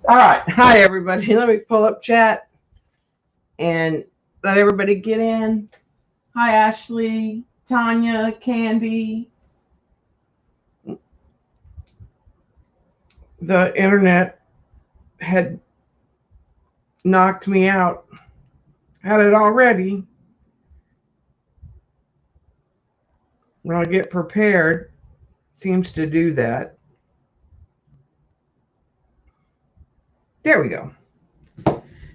All right. Hi, everybody. Let me pull up chat and let everybody get in. Hi, Ashley, Tanya, Candy. The internet had knocked me out. Had it already. When I get prepared, seems to do that. There we go.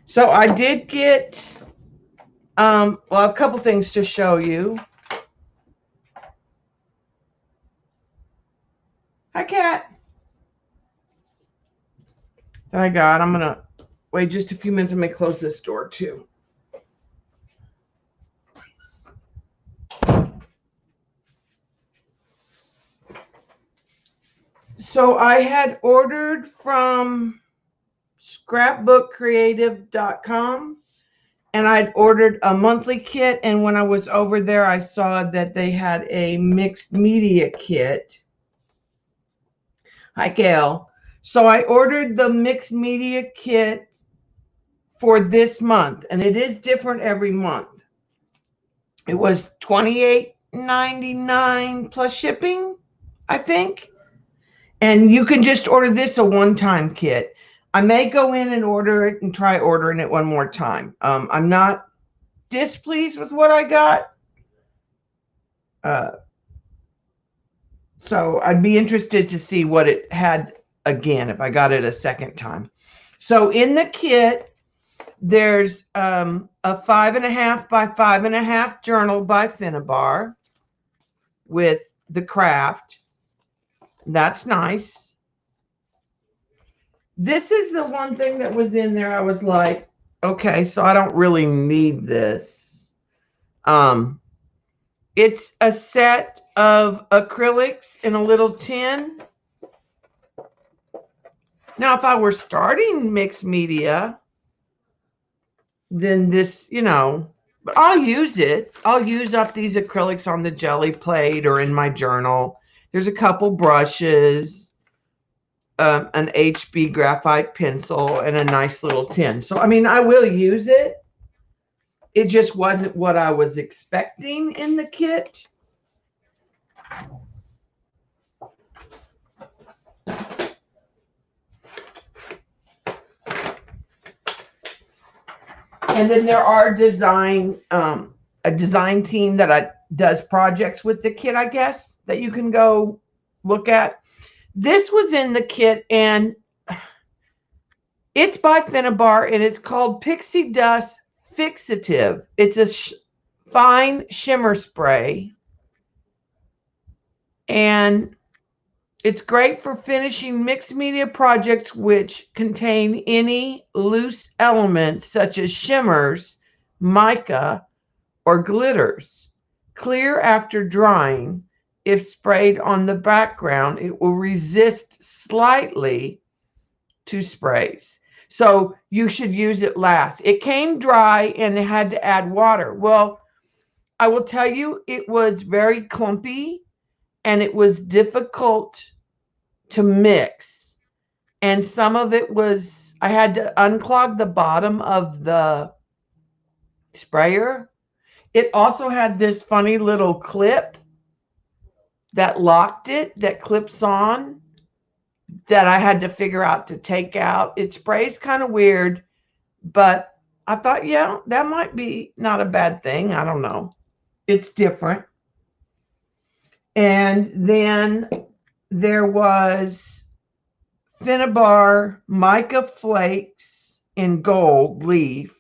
So I did get a couple things to show you. Hi, Kat. That I got. I'm gonna wait just a few minutes. I may close this door too. So I had ordered from scrapbookcreative.com and I'd ordered a monthly kit, and when I was over there I saw that they had a mixed media kit. Hi, Gail. So I ordered the mixed media kit for this month, and it is different every month. It was $28.99 plus shipping, I think. And you can just order this a one-time kit. I may go in and order it and try ordering it one more time. I'm not displeased with what I got. So I'd be interested to see what it had again if I got it a second time. So in the kit, there's a 5.5 by 5.5 journal by Finnabar with the craft. That's nice. This is the one thing that was in there. I was like, okay, so I don't really need this. It's a set of acrylics in a little tin. Now, if I were starting mixed media, then this, but I'll use it. I'll use up these acrylics on the jelly plate or in my journal. There's a couple brushes, an HB graphite pencil, and a nice little tin. So, I mean, I will use it. It just wasn't what I was expecting in the kit. And then there are a design team that does projects with the kit, I guess, that you can go look at. This was in the kit, and it's by Finnabar, and it's called Pixie Dust Fixative. It's a fine shimmer spray, and it's great for finishing mixed media projects which contain any loose elements such as shimmers, mica, or glitters. Clear after drying. If sprayed on the background, it will resist slightly to sprays. So you should use it last. It came dry and it had to add water. Well, I will tell you, it was very clumpy and it was difficult to mix. And some of it was, I had to unclog the bottom of the sprayer. It also had this funny little clip that locked it, that clips on, that I had to figure out to take out. It sprays kind of weird, but I thought, yeah, that might be not a bad thing. I don't know. It's different. And then there was Finnabar mica flakes in gold leaf.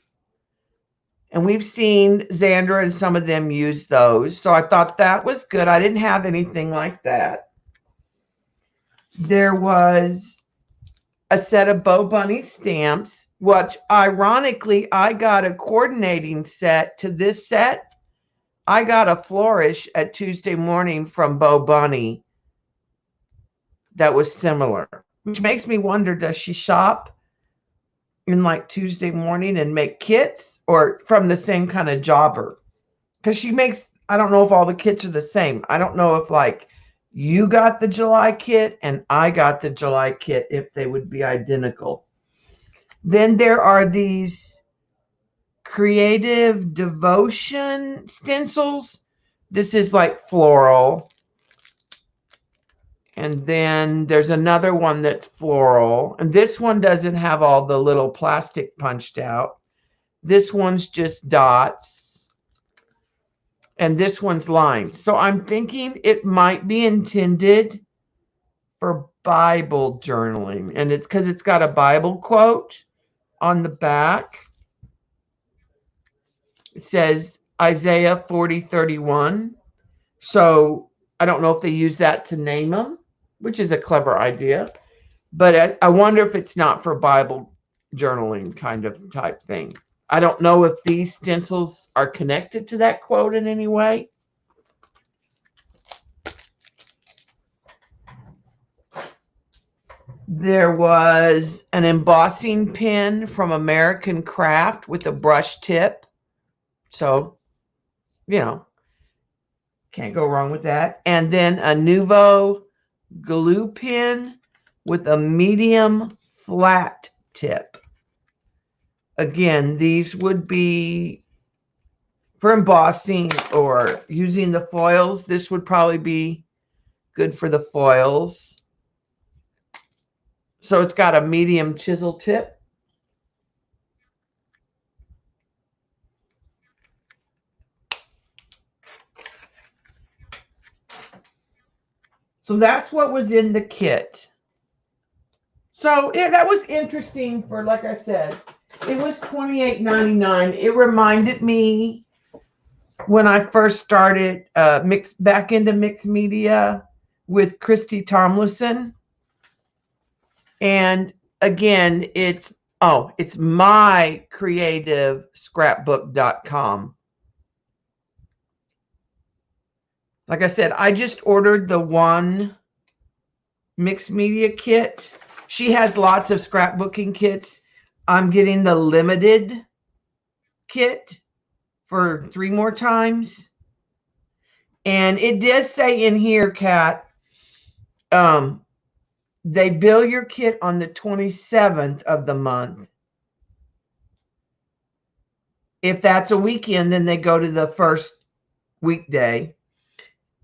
And we've seen Xandra and some of them use those. So I thought that was good. I didn't have anything like that. There was a set of Bo Bunny stamps, which ironically, I got a coordinating set to this set. I got a flourish at Tuesday morning from Bo Bunny that was similar, which makes me wonder, does she shop in like Tuesday morning and make kits, or from the same kind of jobber? Because she makes, I don't know if all the kits are the same. I don't know if like you got the July kit and I got the July kit, if they would be identical. Then there are these creative devotion stencils. This is like floral. And then there's another one that's floral. And this one doesn't have all the little plastic punched out. This one's just dots. And this one's lines. So I'm thinking it might be intended for Bible journaling. And it's because it's got a Bible quote on the back. It says Isaiah 40:31. So I don't know if they use that to name them, which is a clever idea. But I wonder if it's not for Bible journaling kind of type thing. I don't know if these stencils are connected to that quote in any way. There was an embossing pen from American Craft with a brush tip. So, you know, can't go wrong with that. And then a Nuvo glue pen with a medium flat tip. Again, these would be for embossing or using the foils. This would probably be good for the foils. So it's got a medium chisel tip. So that's what was in the kit. So yeah, that was interesting for, like I said, it was $28.99. It reminded me when I first started back into mixed media with Christy Tomlinson. And again, it's mycreativescrapbook.com. Like I said, I just ordered the one mixed media kit. She has lots of scrapbooking kits. I'm getting the limited kit for 3 more times. And it does say in here, Kat, they bill your kit on the 27th of the month. If that's a weekend, then they go to the first weekday.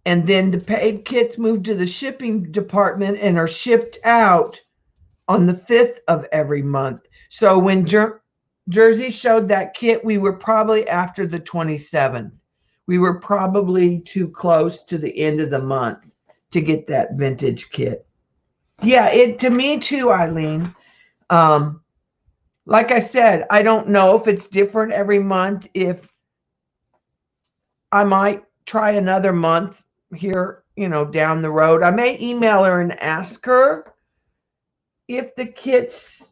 And then the paid kits move to the shipping department and are shipped out on the 5th of every month. So when Jersey showed that kit, we were probably after the 27th. We were probably too close to the end of the month to get that vintage kit. Yeah, to me too, Eileen. Like I said, I don't know if it's different every month. If I might try another month here, down the road. I may email her and ask her if the kits,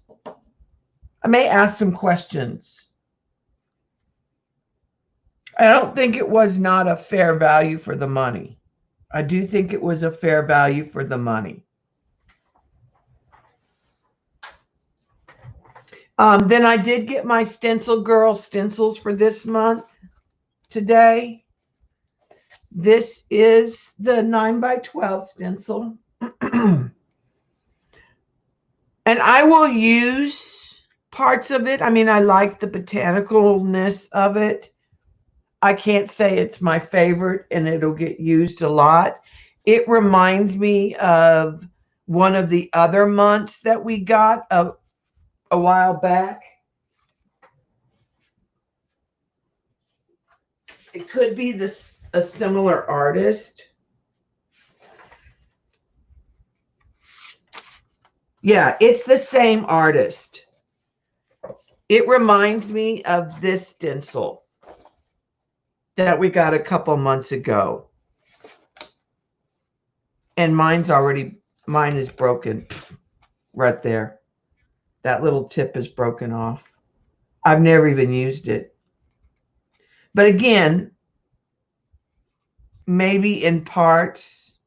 I may ask some questions. I don't think it was not a fair value for the money. I do think it was a fair value for the money. Then I did get my Stencil Girl stencils for this month today. This is the 9x12 stencil. And I will use parts of it. I mean, I like the botanicalness of it. I can't say it's my favorite and it'll get used a lot. It reminds me of one of the other months that we got a while back. It could be a similar artist. Yeah, it's the same artist. It reminds me of this stencil that we got a couple months ago. And mine is broken right there. That little tip is broken off. I've never even used it. But again, maybe in parts,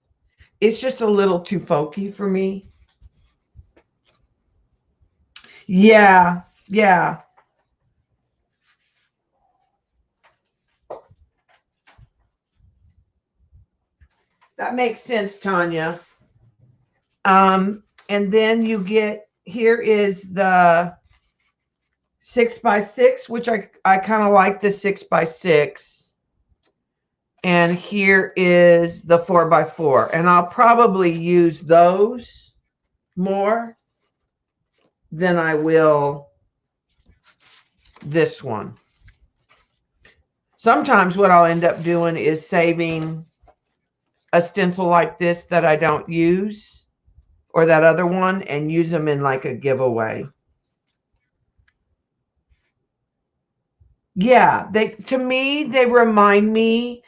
it's just a little too folky for me. Yeah. That makes sense, Tanya. And then you get, here is the 6x6, which I kind of like the 6x6. And here is the 4x4. And I'll probably use those more than I will this one. Sometimes what I'll end up doing is saving a stencil like this that I don't use, or that other one, and use them in like a giveaway. Yeah, to me, they remind me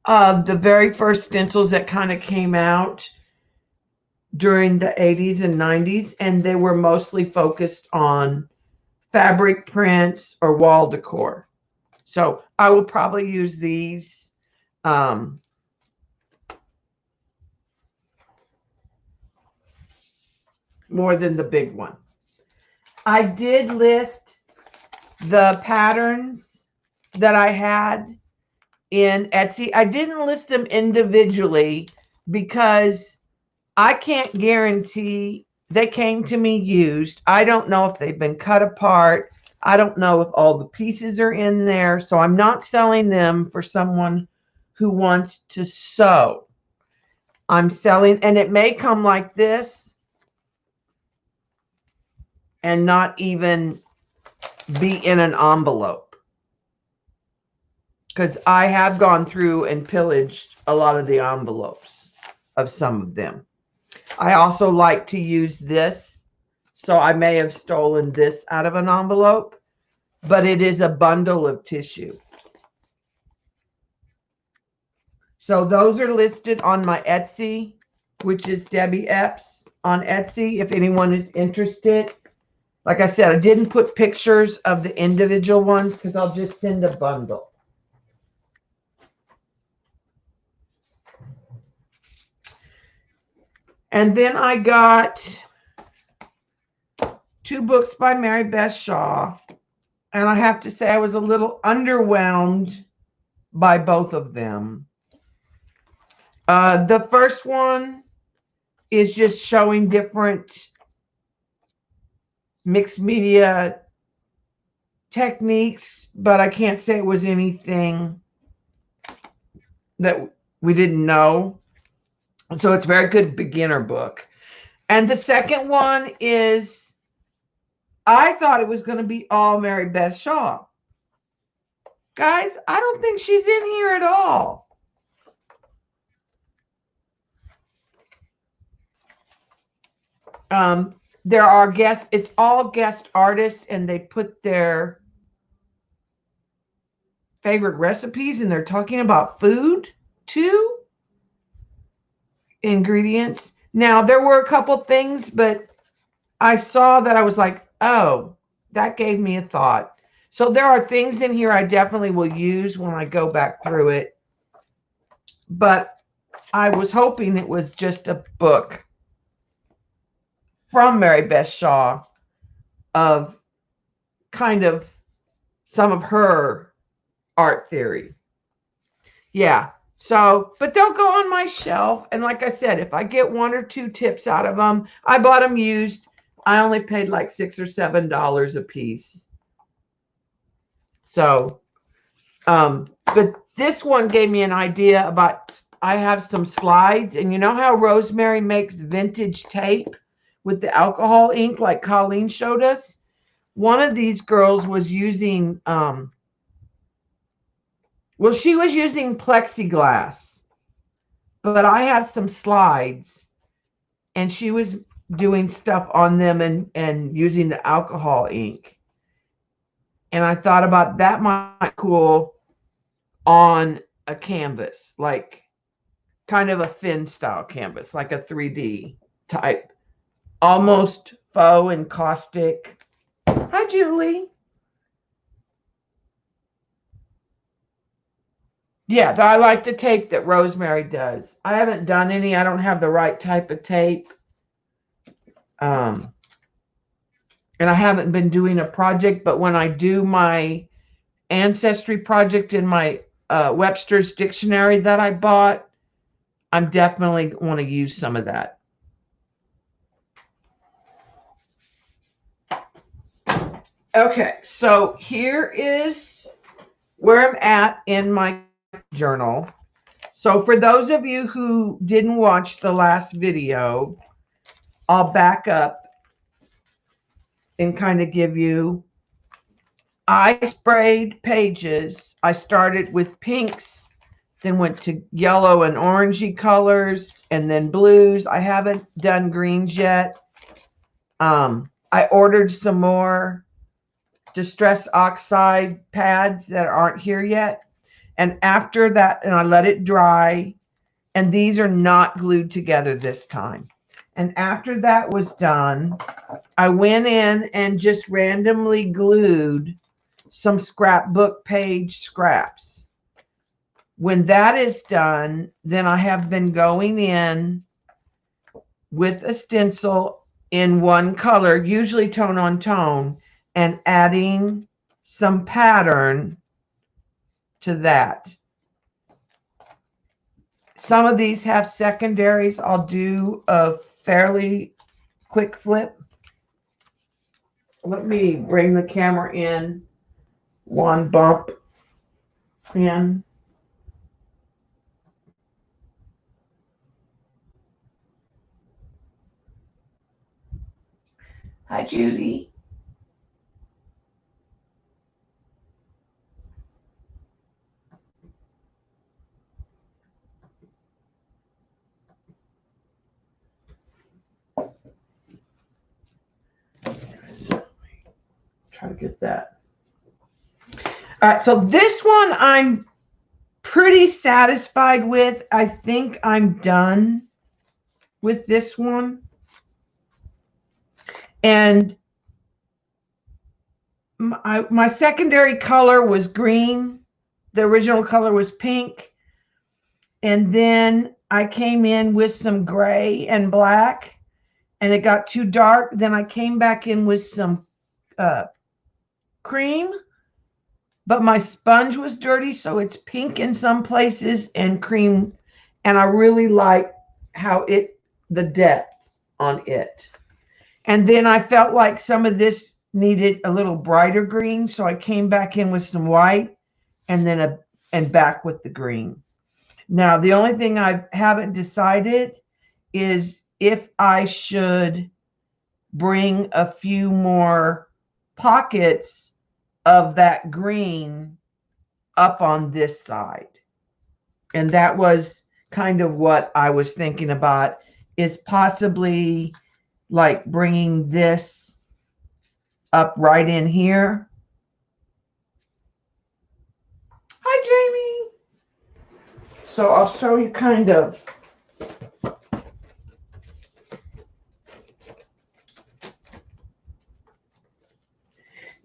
of the very first stencils that kind of came out during the 80s and 90s, and they were mostly focused on fabric prints or wall decor. So I will probably use these more than the big one. I did list the patterns that I had in Etsy. I didn't list them individually because I can't guarantee they came to me used. I don't know if they've been cut apart. I don't know if all the pieces are in there. So I'm not selling them for someone who wants to sew. I'm selling, and it may come like this and not even be in an envelope, because I have gone through and pillaged a lot of the envelopes of some of them. I also like to use this, so I may have stolen this out of an envelope, but it is a bundle of tissue. So those are listed on my Etsy, which is Debbie Epps on Etsy, if anyone is interested. Like I said, I didn't put pictures of the individual ones because I'll just send a bundle. And then I got 2 books by Mary Beth Shaw. And I have to say I was a little underwhelmed by both of them. The first one is just showing different mixed media techniques, but I can't say it was anything that we didn't know. So it's a very good beginner book. And the second one is, I thought it was going to be all Mary Beth Shaw. Guys, I don't think she's in here at all. There are guests, it's all guest artists, and they put their favorite recipes, and they're talking about food too. Ingredients. Now, there were a couple things, but I saw that I was like, oh, that gave me a thought. So there are things in here I definitely will use when I go back through it. But I was hoping it was just a book from Mary Beth Shaw of kind of some of her art theory. Yeah. So, but they'll go on my shelf. And like I said, if I get 1 or 2 tips out of them, I bought them used. I only paid like $6 or $7 a piece. So, but this one gave me an idea about, I have some slides, and you know how Rosemary makes vintage tape with the alcohol ink like Colleen showed us? One of these girls was using, well, she was using plexiglass, but I have some slides, and she was doing stuff on them and using the alcohol ink. And I thought about that might be cool on a canvas, like kind of a thin style canvas, like a 3D type, almost faux and caustic. Hi, Julie. Yeah, I like the tape that Rosemary does. I haven't done any. I don't have the right type of tape. And I haven't been doing a project, but when I do my ancestry project in my Webster's dictionary that I bought, I'm definitely want to use some of that. Okay, so here is where I'm at in my journal. So for those of you who didn't watch the last video, I'll back up and kind of give you, I sprayed pages. I started with pinks, then went to yellow and orangey colors, and then blues. I haven't done greens yet. I ordered some more Distress Oxide pads that aren't here yet. And after that, and I let it dry, and these are not glued together this time. And after that was done, I went in and just randomly glued some scrapbook page scraps. When that is done, then I have been going in with a stencil in one color, usually tone on tone, and adding some pattern to that. Some of these have secondaries. I'll do a fairly quick flip. Let me bring the camera in one bump in. Hi, Judy. So, try to get that. All right, so this one I'm pretty satisfied with. I think I'm done with this one. And my secondary color was green. The original color was pink. And then I came in with some gray and black, and it got too dark. Then I came back in with some cream, but my sponge was dirty, so it's pink in some places and cream. And I really like how the depth on it. And then I felt like some of this needed a little brighter green, so I came back in with some white and then back with the green. Now, the only thing I haven't decided is if I should bring a few more pockets of that green up on this side. And that was kind of what I was thinking about, is possibly like bringing this up right in here. Hi, Jamie. So I'll show you kind of.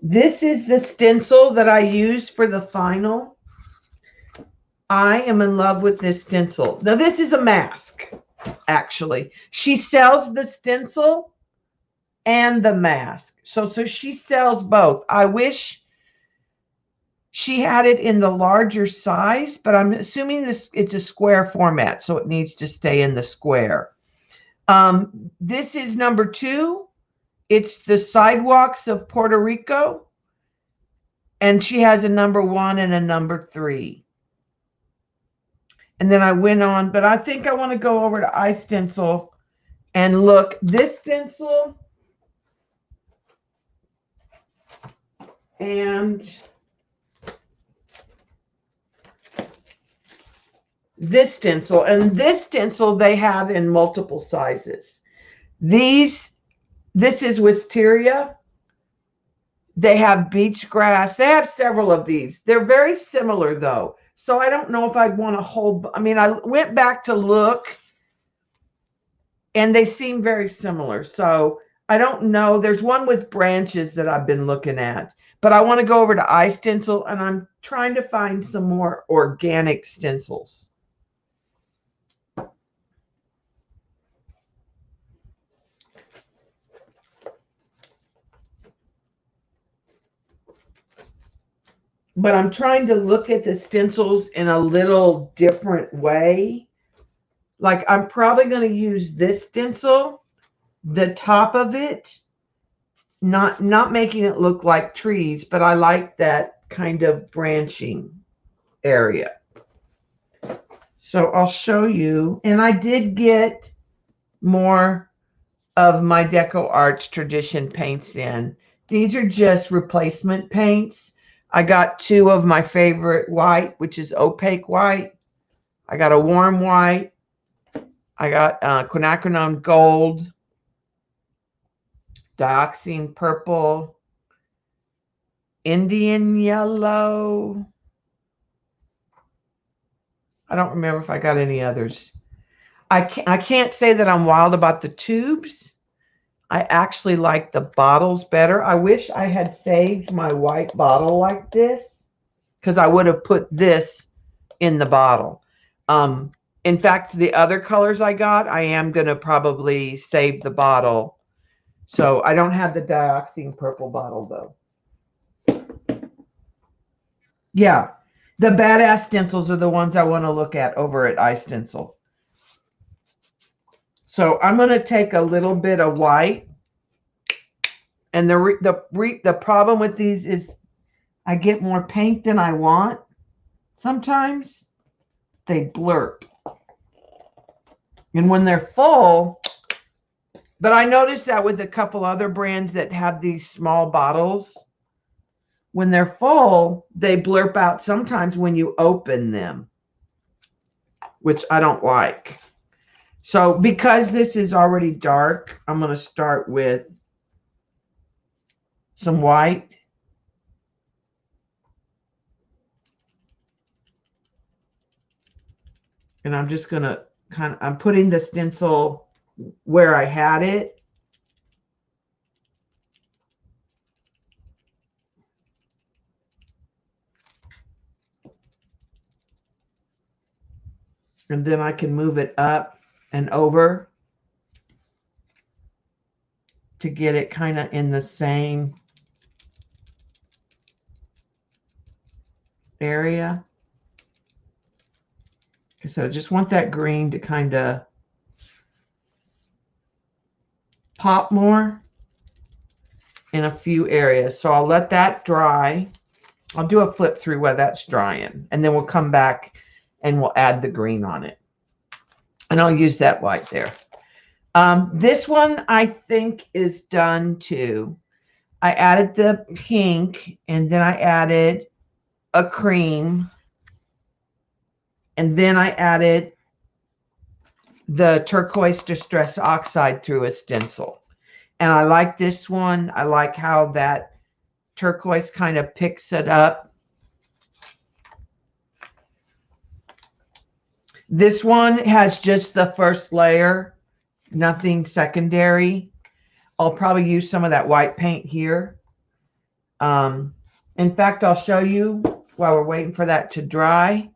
This is the stencil that I used for the final. I am in love with this stencil. Now, this is a mask, actually. She sells the stencil and the mask. So she sells both. I wish she had it in the larger size, but I'm assuming it's a square format, so it needs to stay in the square. This is number 2. It's the Sidewalks of Puerto Rico. And she has a number 1 and a number 3. And then I went on, but I think I want to go over to iStencil and look. This stencil and this stencil. And this stencil they have in multiple sizes. This is wisteria. They have beach grass. They have several of these. They're very similar, though. So I don't know if I'd want to hold. I mean, I went back to look, and they seem very similar. So I don't know. There's one with branches that I've been looking at. But I want to go over to iStencil, and I'm trying to find some more organic stencils. But I'm trying to look at the stencils in a little different way. Like, I'm probably going to use this stencil, the top of it, not making it look like trees, but I like that kind of branching area. So I'll show you. And I did get more of my Deco Arts Tradition paints in. These are just replacement paints. I got two of my favorite white, which is opaque white. I got a warm white. I got quinacridone gold, dioxine purple, Indian yellow. I don't remember if I got any others. I can't say that I'm wild about the tubes. I actually like the bottles better. I wish I had saved my white bottle like this, because I would have put this in the bottle. In fact, the other colors I got, I am going to probably save the bottle. So I don't have the dioxine purple bottle, though. Yeah, the badass stencils are the ones I want to look at over at iStencil. So I'm going to take a little bit of white. And the problem with these is I get more paint than I want. Sometimes they blurp. And when they're full, but I noticed that with a couple other brands that have these small bottles, when they're full, they blurp out sometimes when you open them, which I don't like. So because this is already dark, I'm going to start with some white. And I'm just going to I'm putting the stencil where I had it. And then I can move it up and over to get it kind of in the same area. So I just want that green to kind of pop more in a few areas. So I'll let that dry. I'll do a flip through while that's drying, and then we'll come back and we'll add the green on it. And I'll use that white there. This one I think is done too. I added the pink, and then I added a cream, and then I added the turquoise distress oxide through a stencil. And I like this one. I like how that turquoise kind of picks it up. This one has just the first layer, nothing secondary. I'll probably use some of that white paint here. In fact, I'll show you while we're waiting for that to dry.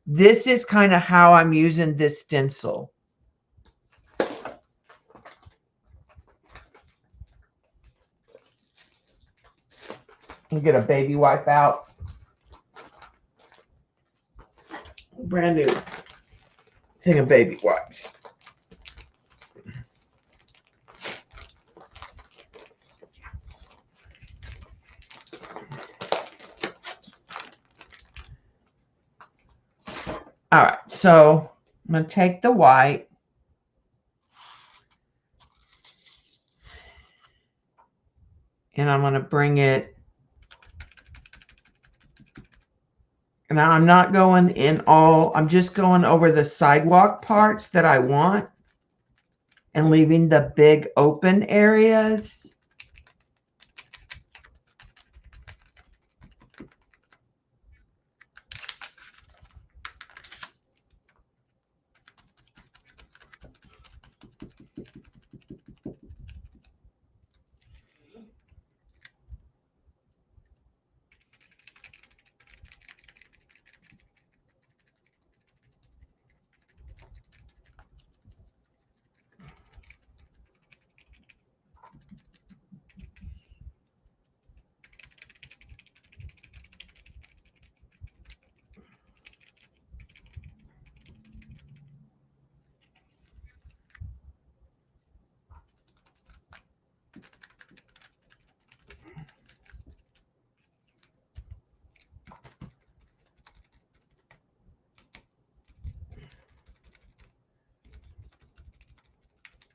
This is kind of how I'm using this stencil. And get a baby wipe out. Brand new thing of baby wipes. All right, so I'm going to take the white and I'm going to bring it. Now I'm not going in all, I'm just going over the sidewalk parts that I want and leaving the big open areas.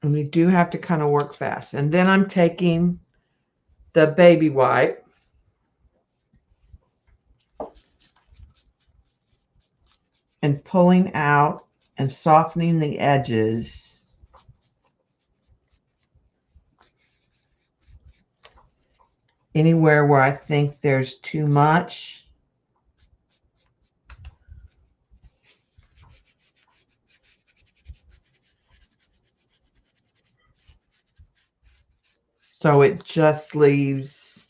And we do have to kind of work fast. And then I'm taking the baby wipe and pulling out and softening the edges. Anywhere where I think there's too much. So it just leaves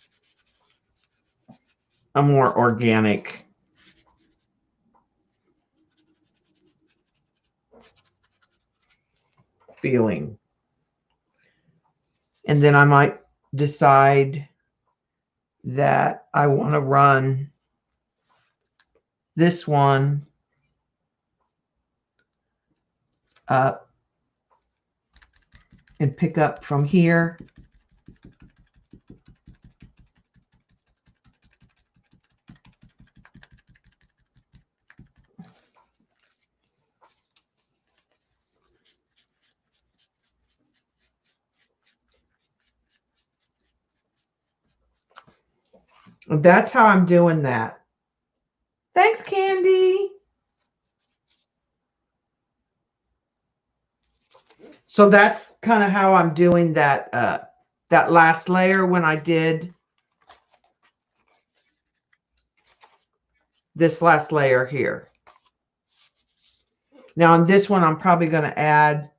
a more organic feeling. And then I might decide that I want to run this one up and pick up from here. That's how I'm doing that. Thanks, Candy. So that's kind of how I'm doing that that last layer when I did this last layer here. Now on this one, I'm probably going to add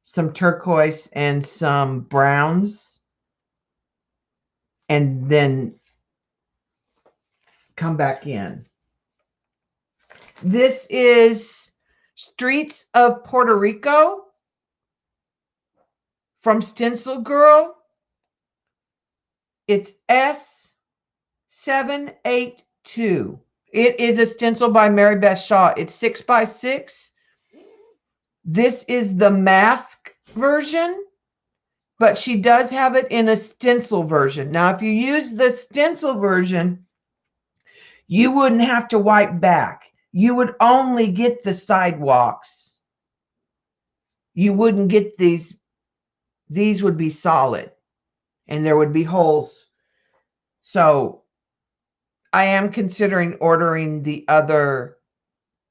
some turquoise and some browns and then come back in. This is Streets of Puerto Rico from Stencil Girl. It's S782. It is a stencil by Mary Beth Shaw. It's 6x6. This is the mask version, but she does have it in a stencil version. Now, if you use the stencil version, you wouldn't have to wipe back. You would only get the sidewalks. You wouldn't get these. These would be solid, and there would be holes. So I am considering ordering the other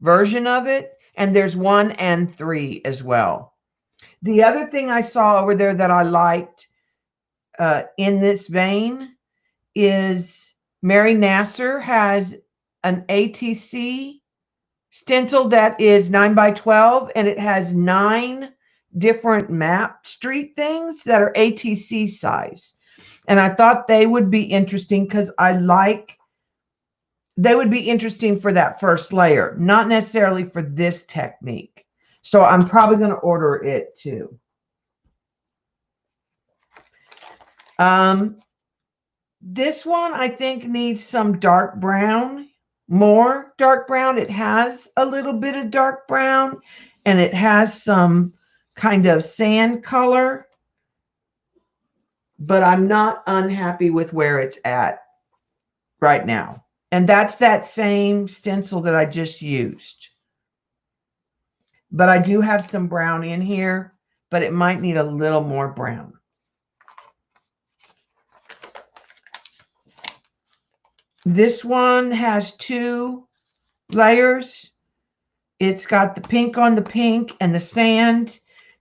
version of it, and there's 1 and 3 as well. The other thing I saw over there that I liked in this vein is Mary Nasser has an ATC stencil that is 9x12, and it has 9 different map street things that are ATC size. And I thought they would be interesting because they would be interesting for that first layer, not necessarily for this technique. So I'm probably going to order it too. This one I think needs some dark brown, more dark brown. It has a little bit of dark brown, and it has some kind of sand color, but I'm not unhappy with where it's at right now. And that's that same stencil that I just used. But I do have some brown in here, but it might need a little more brown. This one has 2 layers. It's got the pink on the pink and the sand,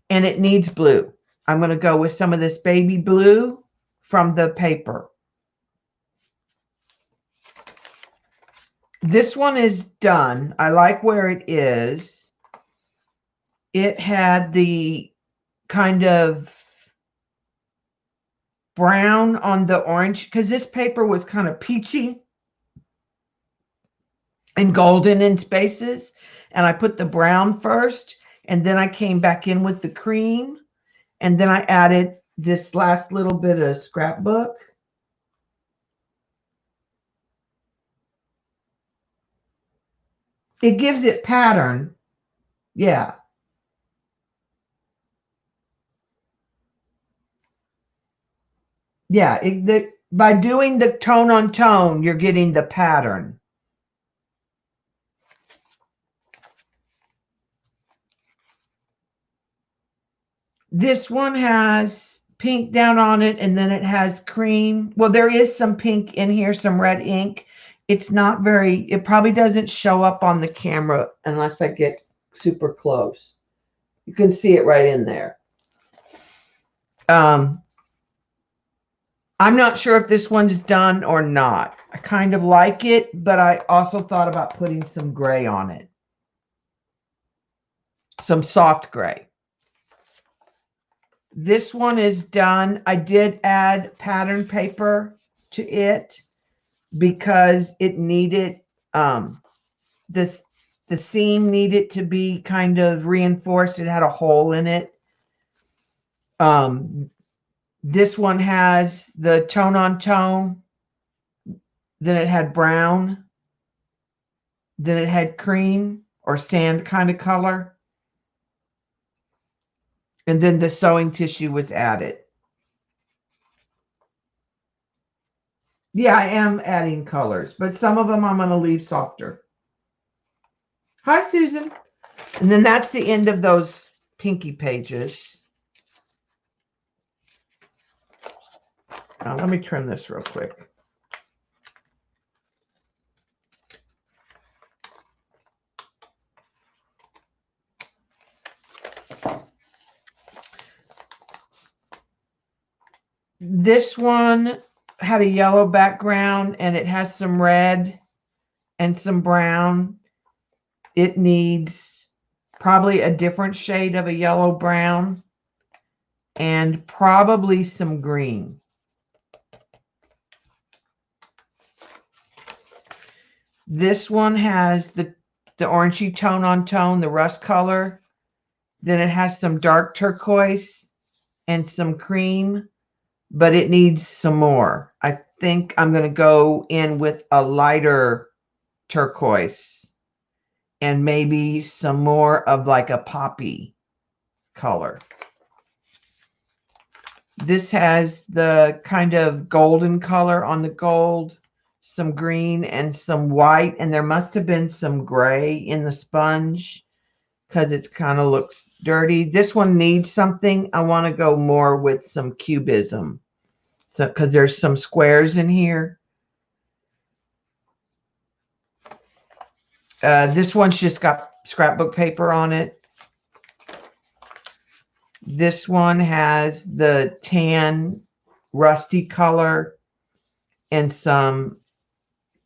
and it needs blue. I'm going to go with some of this baby blue from the paper. This one is done. I like where it is. It had the kind of brown on the orange because this paper was kind of peachy and golden in spaces. And I put the brown first, and then I came back in with the cream, and then I added this last little bit of scrapbook. It gives it pattern. Yeah. Yeah, by doing the tone on tone, you're getting the pattern. This one has pink down on it, and then it has cream. Well, there is some pink in here, some red ink. It's not very, it probably doesn't show up on the camera unless I get super close. You can see it right in there. I'm not sure if this one's done or not. I kind of like it, but I also thought about putting some gray on it. Some soft gray. This one is done. I did add pattern paper to it because it needed the seam needed to be kind of reinforced. It had a hole in it. This one has the tone on tone. Then it had brown. Then it had cream or sand kind of color. And then the sewing tissue was added. Yeah, I am adding colors, but some of them I'm going to leave softer. Hi, Susan. And then that's the end of those pinky pages. Let me trim this real quick. This one had a yellow background and it has some red and some brown. It needs probably a different shade of a yellow brown and probably some green. This one has the orangey tone on tone, the rust color. Then it has some dark turquoise and some cream, but it needs some more. I think I'm going to go in with a lighter turquoise and maybe some more of like a poppy color. This has the kind of golden color on the gold, some green and some white, and there must have been some gray in the sponge because it kind of looks dirty. This one needs something. I want to go more with some cubism. So, because there's some squares in here. This one's just got scrapbook paper on it. This one has the tan rusty color and some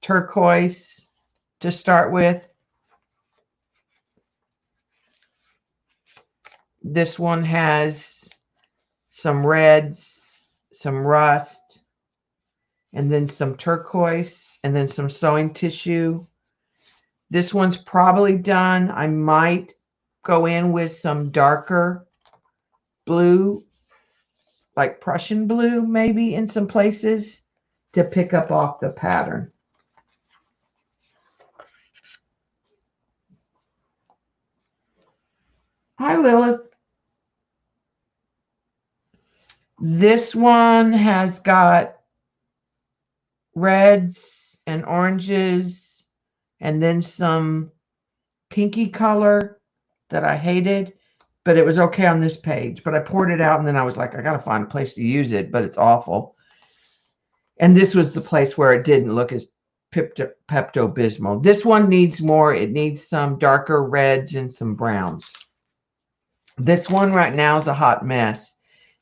turquoise to start with. This one has some reds, some rust, and then some turquoise, and then some sewing tissue. This one's probably done. I might go in with some darker blue, like Prussian blue, maybe in some places to pick up off the pattern. Hi, Lilith. This one has got reds and oranges and then some pinky color that I hated, but it was okay on this page. But I poured it out and then I was like, I got to find a place to use it, but it's awful. And this was the place where it didn't look as Pepto-Bismol. This one needs more. It needs some darker reds and some browns. This one right now is a hot mess.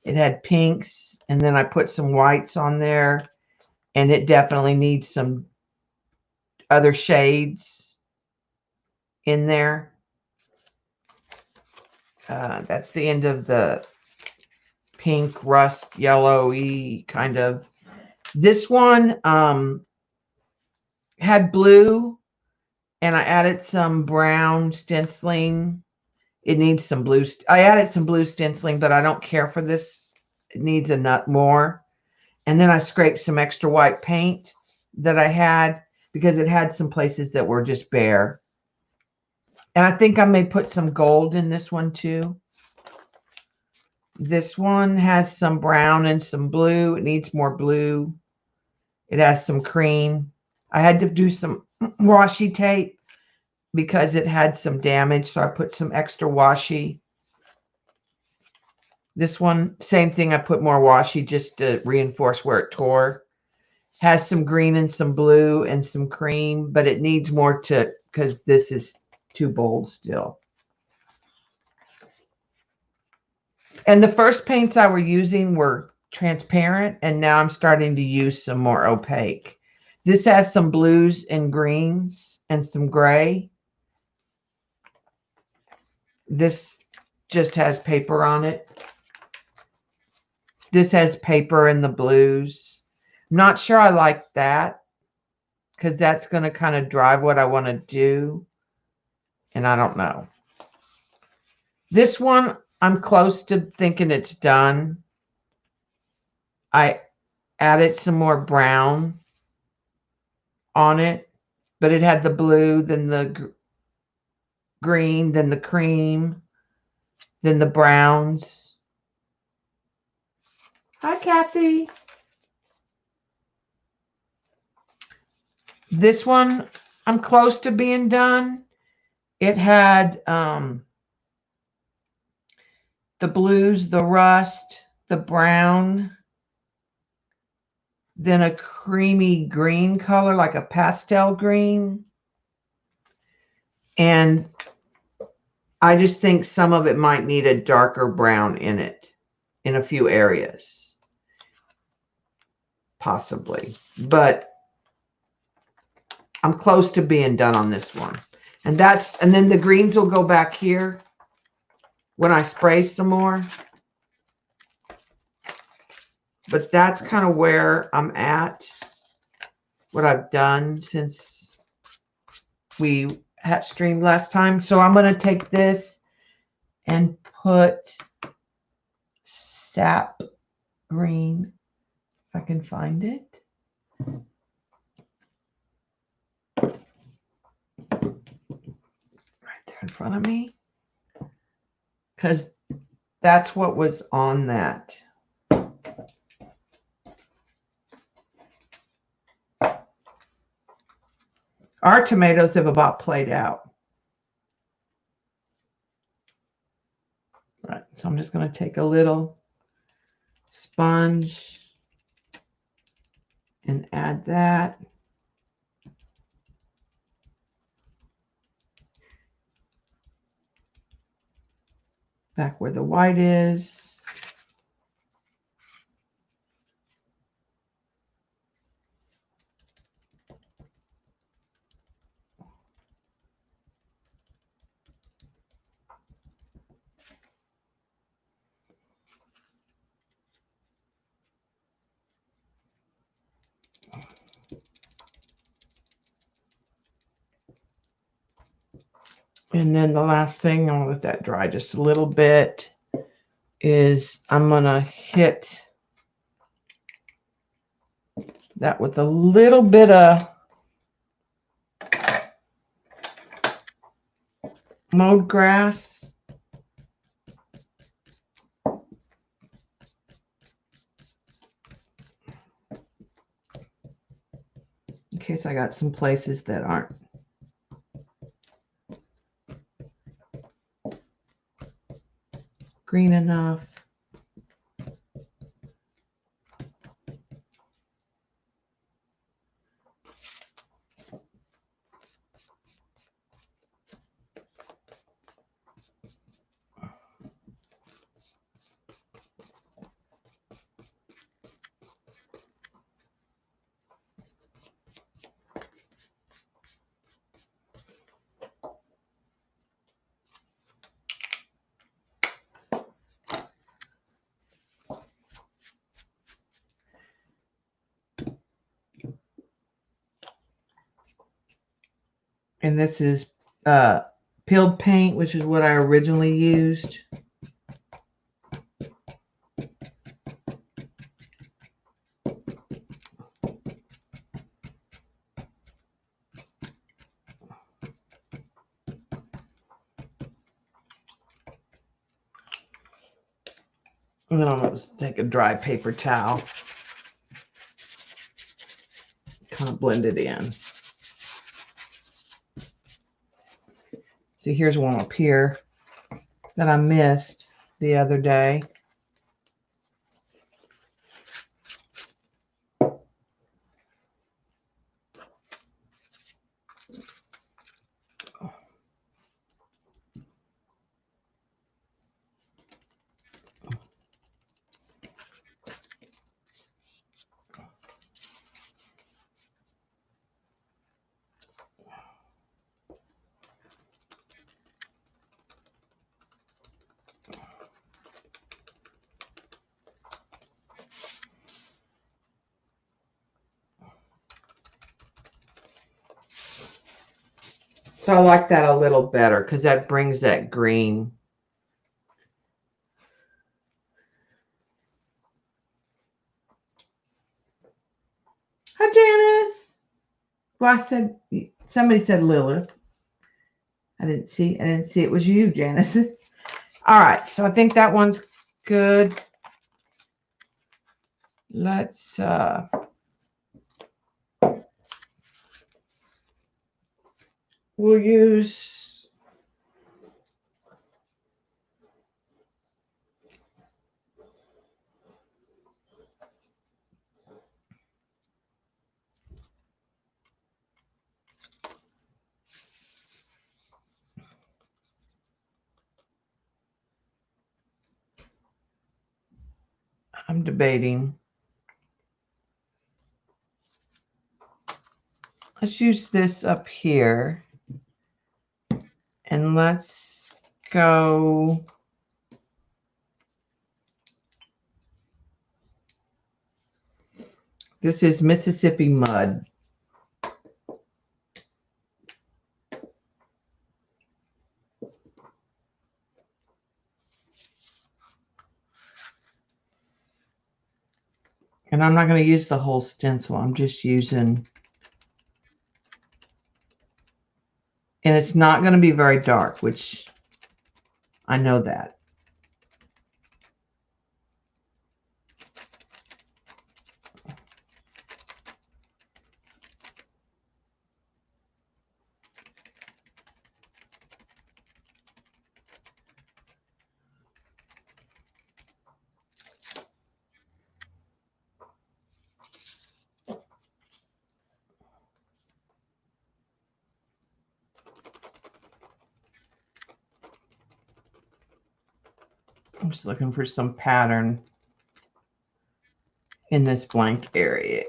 It had pinks, and then I put some whites on there, and it definitely needs some other shades in there. That's the end of the pink, rust, yellowy kind of. This one had blue, and I added some brown stenciling. It needs some blue. I added some blue stenciling, but I don't care for this. It needs a nut more. And then I scraped some extra white paint that I had because it had some places that were just bare. And I think I may put some gold in this one too. This one has some brown and some blue. It needs more blue. It has some cream. I had to do some washi tape because it had some damage, so I put some extra washi. This one, same thing. I put more washi just to reinforce where it tore. Has some green and some blue and some cream, but it needs more to, because this is too bold still. And the first paints I were using were transparent, and now I'm starting to use some more opaque. This has some blues and greens and some gray. This just has paper on it. This has paper and the blues. I'm not sure I like that because that's going to kind of drive what I want to do. And I don't know. This one, I'm close to thinking it's done. I added some more brown on it, but it had the blue, then the green, then the cream, then the browns. Hi, Kathy. This one, I'm close to being done. It had the blues, the rust, the brown, then a creamy green color, like a pastel green. And I just think some of it might need a darker brown in it in a few areas, possibly. But I'm close to being done on this one. And then the greens will go back here when I spray some more. But that's kind of where I'm at, what I've done since we had streamed last time. So I'm going to take this and put sap green, if I can find it. Right there in front of me. Because that's what was on that. Our tomatoes have about played out. Right, so I'm just going to take a little sponge and add that. Back where the white is. And then the last thing, I'm going to let that dry just a little bit, is I'm going to hit that with a little bit of mowed grass. In case I got some places that aren't green enough. And this is peeled paint, which is what I originally used. And then I'm going to take a dry paper towel, kind of blend it in. See, here's one up here that I missed the other day. So I like that a little better because that brings that green. Hi, Janice. Well, I said, somebody said Lilith. I didn't see it was you, Janice. All right, so I think that one's good. Let's we'll use I'm debating. Let's use this up here. And let's go. This is Mississippi mud. And I'm not going to use the whole stencil. I'm just using, and it's not going to be very dark, which I know that. I'm just looking for some pattern in this blank area.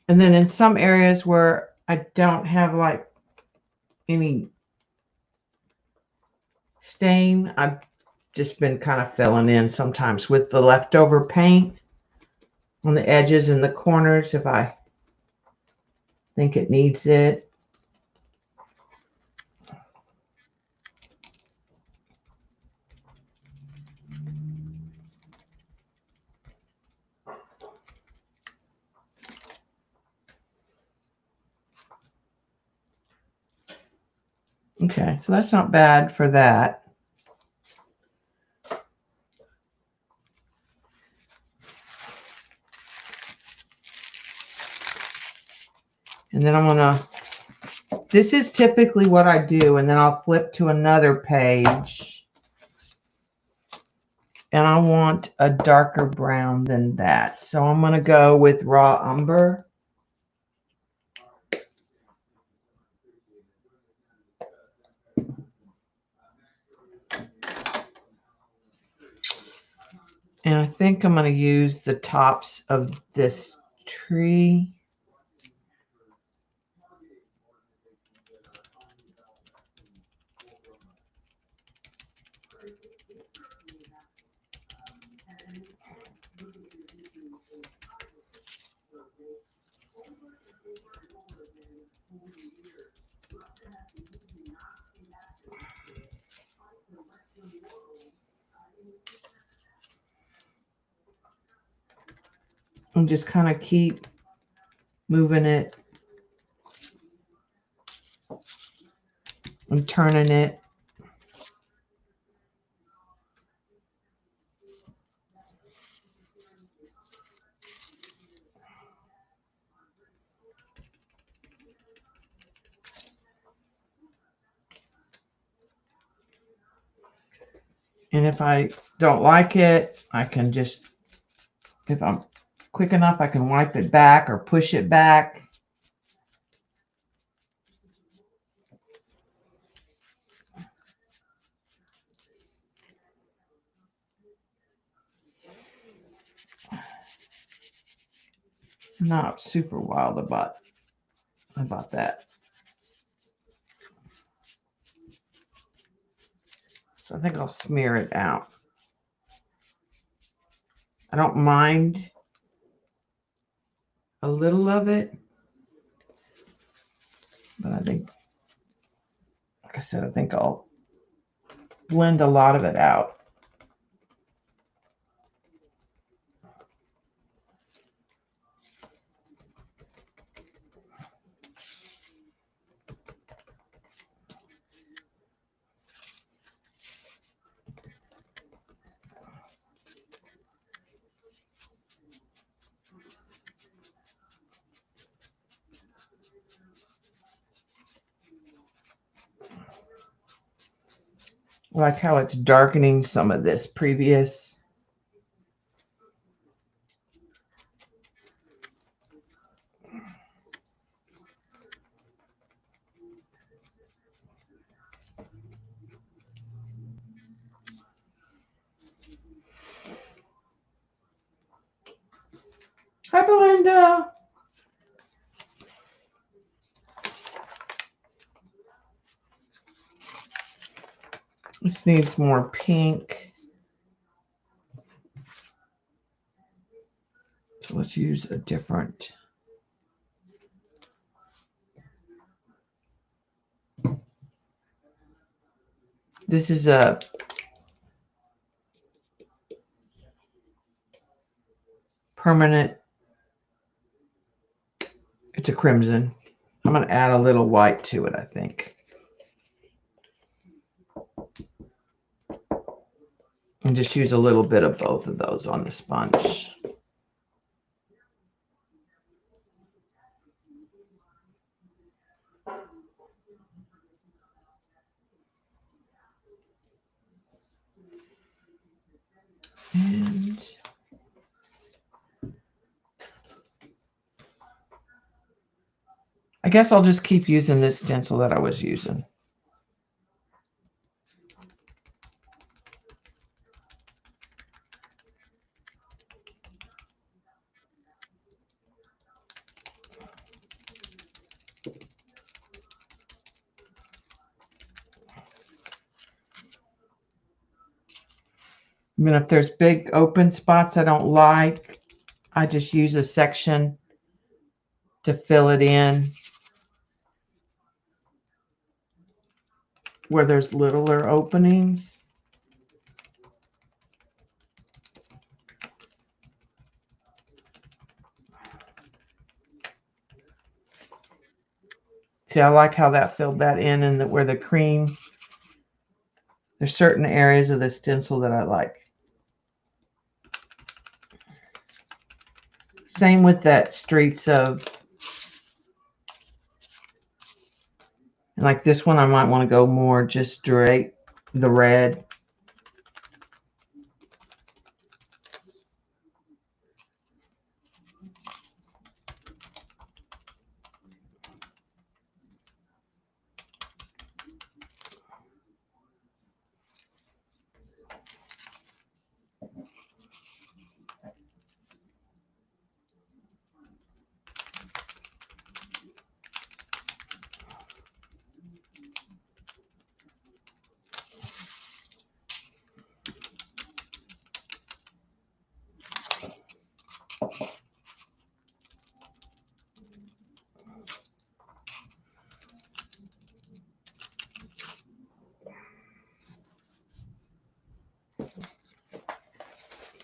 And then in some areas where I don't have like any stain, I've just been kind of filling in sometimes with the leftover paint on the edges and the corners if I think it needs it. Okay, so that's not bad for that. And then I'm gonna, This is typically what I do, and then I'll flip to another page. And I want a darker brown than that. So I'm going to go with raw umber. And I think I'm going to use the tops of this tree. And just kind of keep moving it and turning it. And if I don't like it, I can just, if I'm quick enough, I can wipe it back or push it back. I'm not super wild about that. So I think I'll smear it out. I don't mind a little of it, but I think, like I said, I think I'll blend a lot of it out. I like how it's darkening some of this previous. Hi, Belinda. This needs more pink. So let's use a different. This is a permanent. It's a crimson. I'm going to add a little white to it, I think. And just use a little bit of both of those on the sponge. And I guess I'll just keep using this stencil that I was using. I mean, if there's big open spots I don't like, I just use a section to fill it in where there's littler openings. See, I like how that filled that in and where the cream, there's certain areas of the stencil that I like. Same with that streets of And like this one, I might want to go more just straight the red.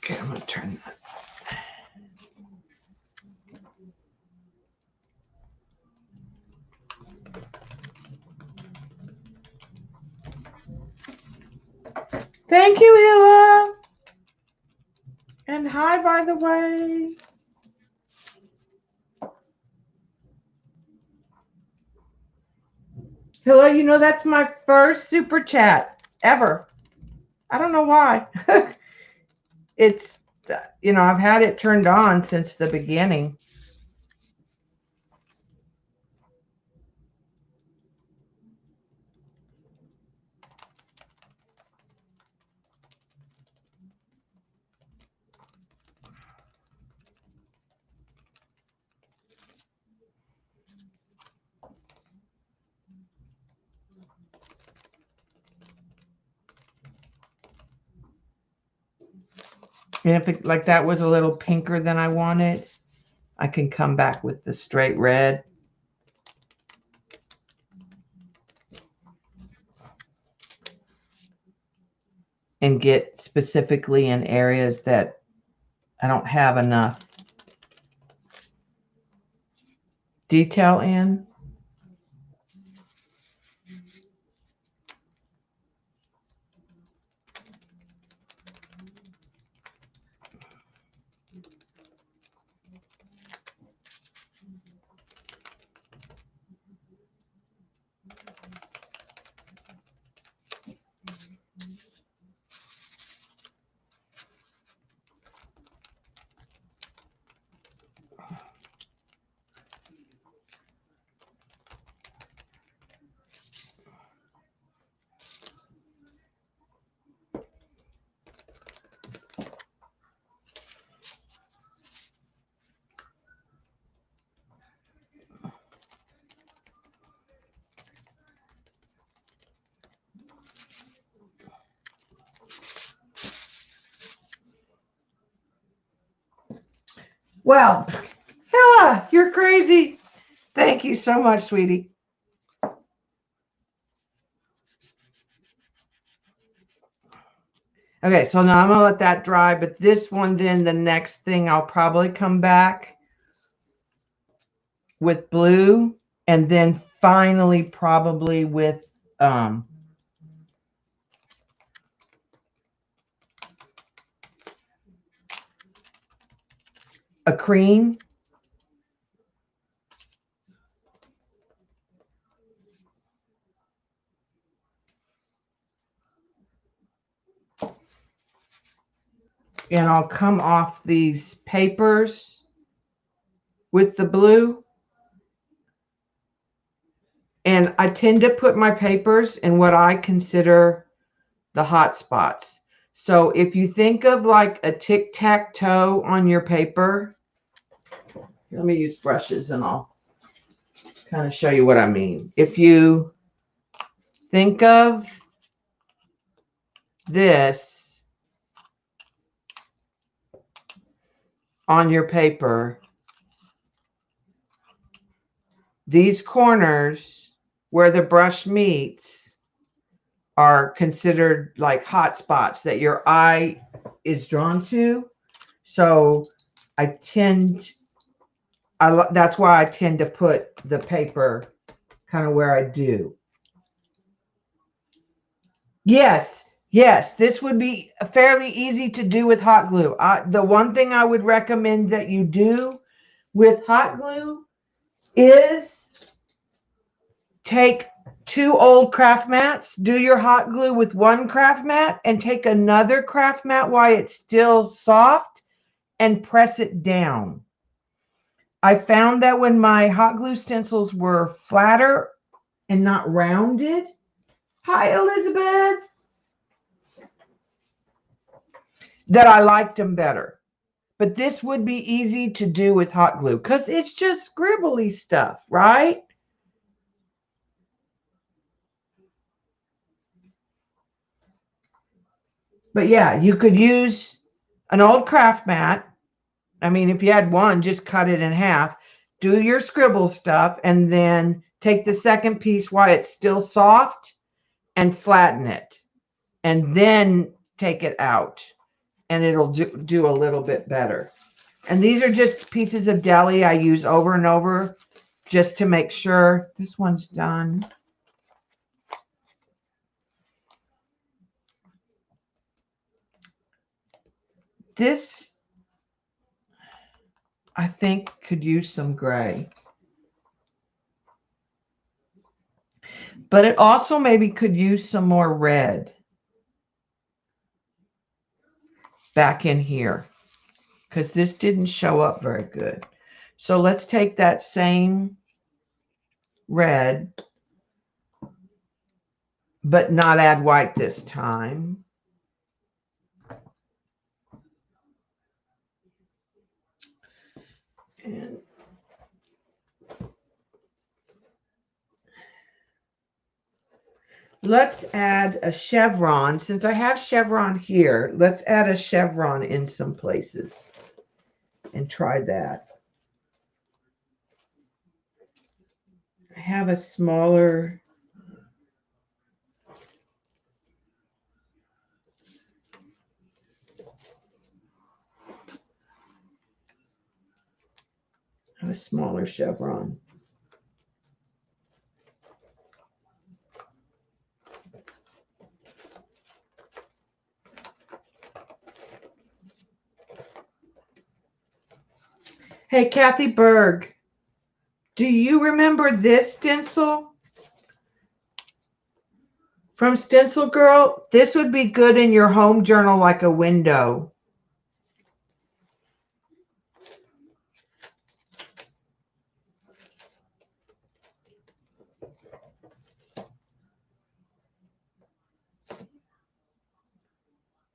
Okay, I'm going to turn that. Thank you, Hilla. And hi, by the way. Hilla, you know that's my first super chat ever. I don't know why. It's, you know, I've had it turned on since the beginning. And if it, like that was a little pinker than I wanted, I can come back with the straight red. And get specifically in areas that I don't have enough detail in. Well, Hilla, you're crazy. Thank you so much, sweetie. Okay, so now I'm going to let that dry, but this one, then the next thing I'll probably come back with blue, and then finally probably with a cream. And I'll come off these papers with the blue. And I tend to put my papers in what I consider the hot spots. So if you think of like a tic-tac-toe on your paper, let me use brushes and I'll kind of show you what I mean. If you think of this on your paper, these corners where the brush meets are considered like hot spots that your eye is drawn to. So that's why I tend to put the paper kind of where I do. Yes, yes, this would be fairly easy to do with hot glue. The one thing I would recommend that you do with hot glue is take 2 old craft mats. Do your hot glue with one craft mat and take another craft mat while it's still soft and press it down. I found that when my hot glue stencils were flatter and not rounded, hi Elizabeth, that I liked them better. But this would be easy to do with hot glue because it's just scribbly stuff, right? But yeah, you could use an old craft mat. I mean, if you had one, just cut it in half. Do your scribble stuff and then take the second piece while it's still soft and flatten it. And then take it out and it'll do a little bit better. And these are just pieces of deli I use over and over just to make sure this one's done. This, I think, could use some gray. But it also maybe could use some more red back in here because this didn't show up very good. So let's take that same red, but not add white this time. And let's add a chevron. Since I have chevron here, let's add a chevron in some places and try that. I have a smaller chevron. Hey, Kathy Berg, do you remember this stencil from Stencil Girl? This would be good in your home journal like a window.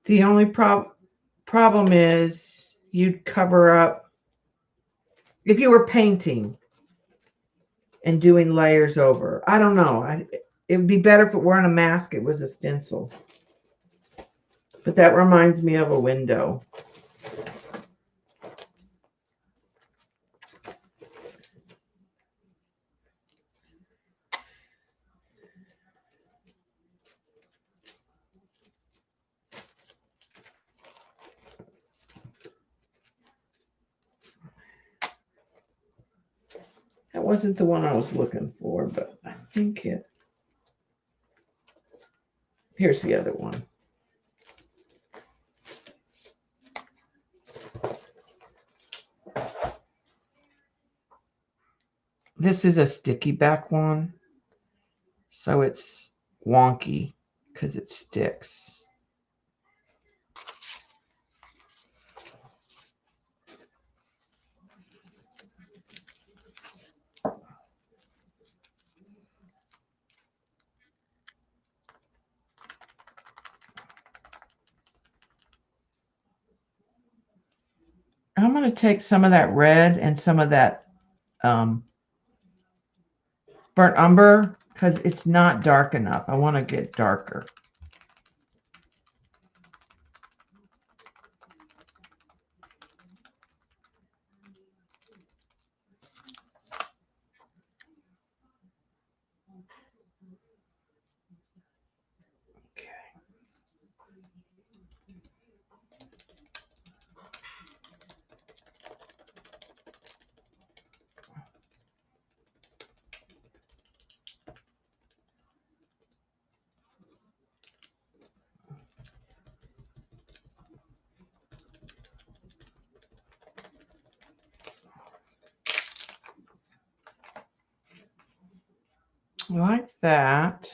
The only problem is you'd cover up, if you were painting and doing layers over. I don't know. It would be better if it weren't a mask, it was a stencil. But that reminds me of a window. That wasn't the one I was looking for, but I think it. Here's the other one. This is a sticky back one, so it's wonky because it sticks. I'm going to take some of that red and some of that burnt umber because it's not dark enough. I want to get darker. like that.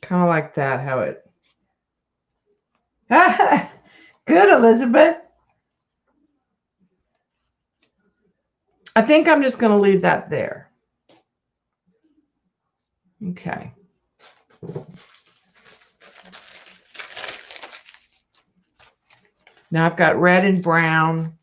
Kind of like that, how it. Good, Elizabeth. I think I'm just going to leave that there. Okay. Now I've got red and brown.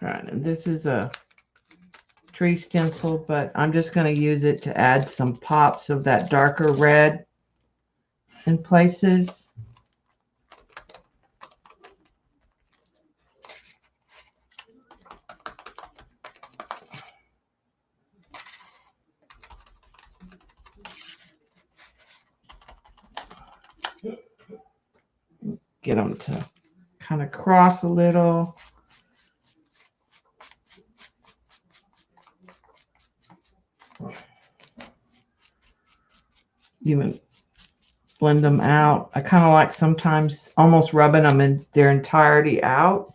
All right, and this is a tree stencil, but I'm just going to use it to add some pops of that darker red in places. Get them to kind of cross a little. Even blend them out. I kind of like sometimes almost rubbing them in their entirety out.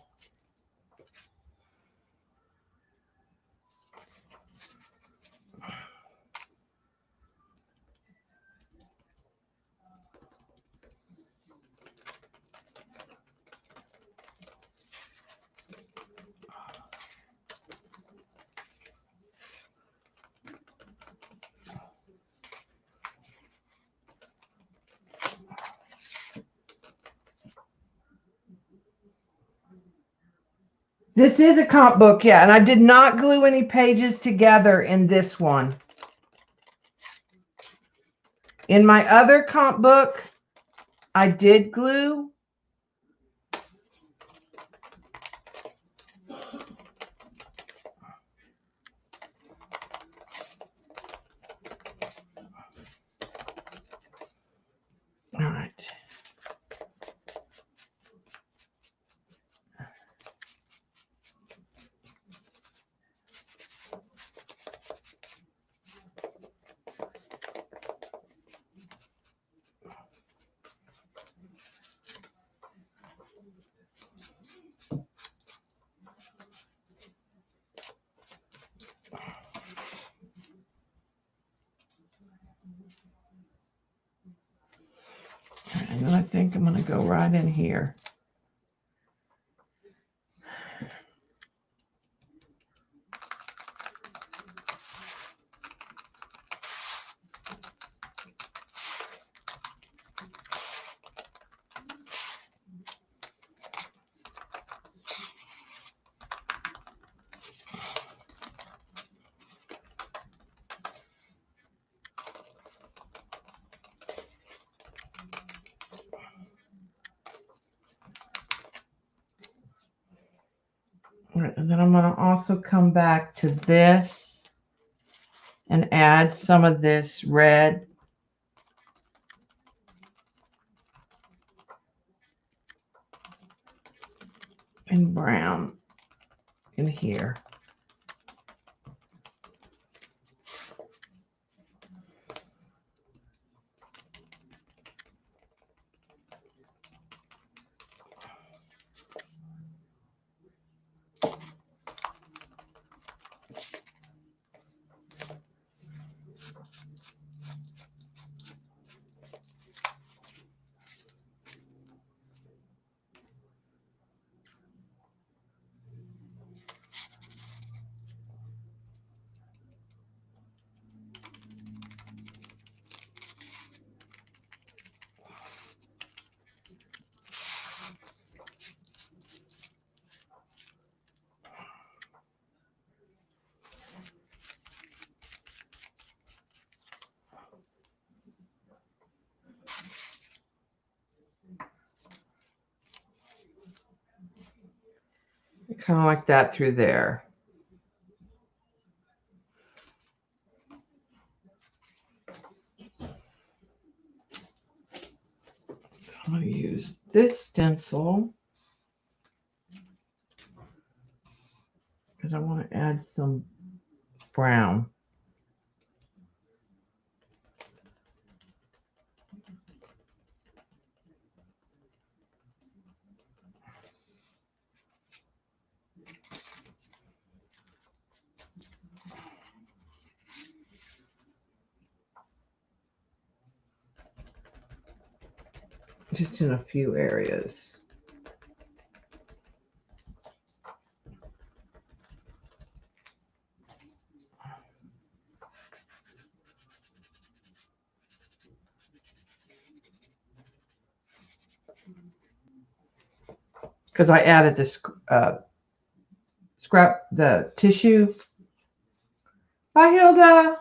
This is a comp book, yeah, and I did not glue any pages together in this one. In my other comp book, I did glue. All right. And then I think I'm going to go right in here. All right, and then I'm going to also come back to this and add some of this red. And brown in here. kind of like that through there. I'm going to use this stencil because I want to add some brown. Just in a few areas. Because I added this the tissue. Bye, Hilda.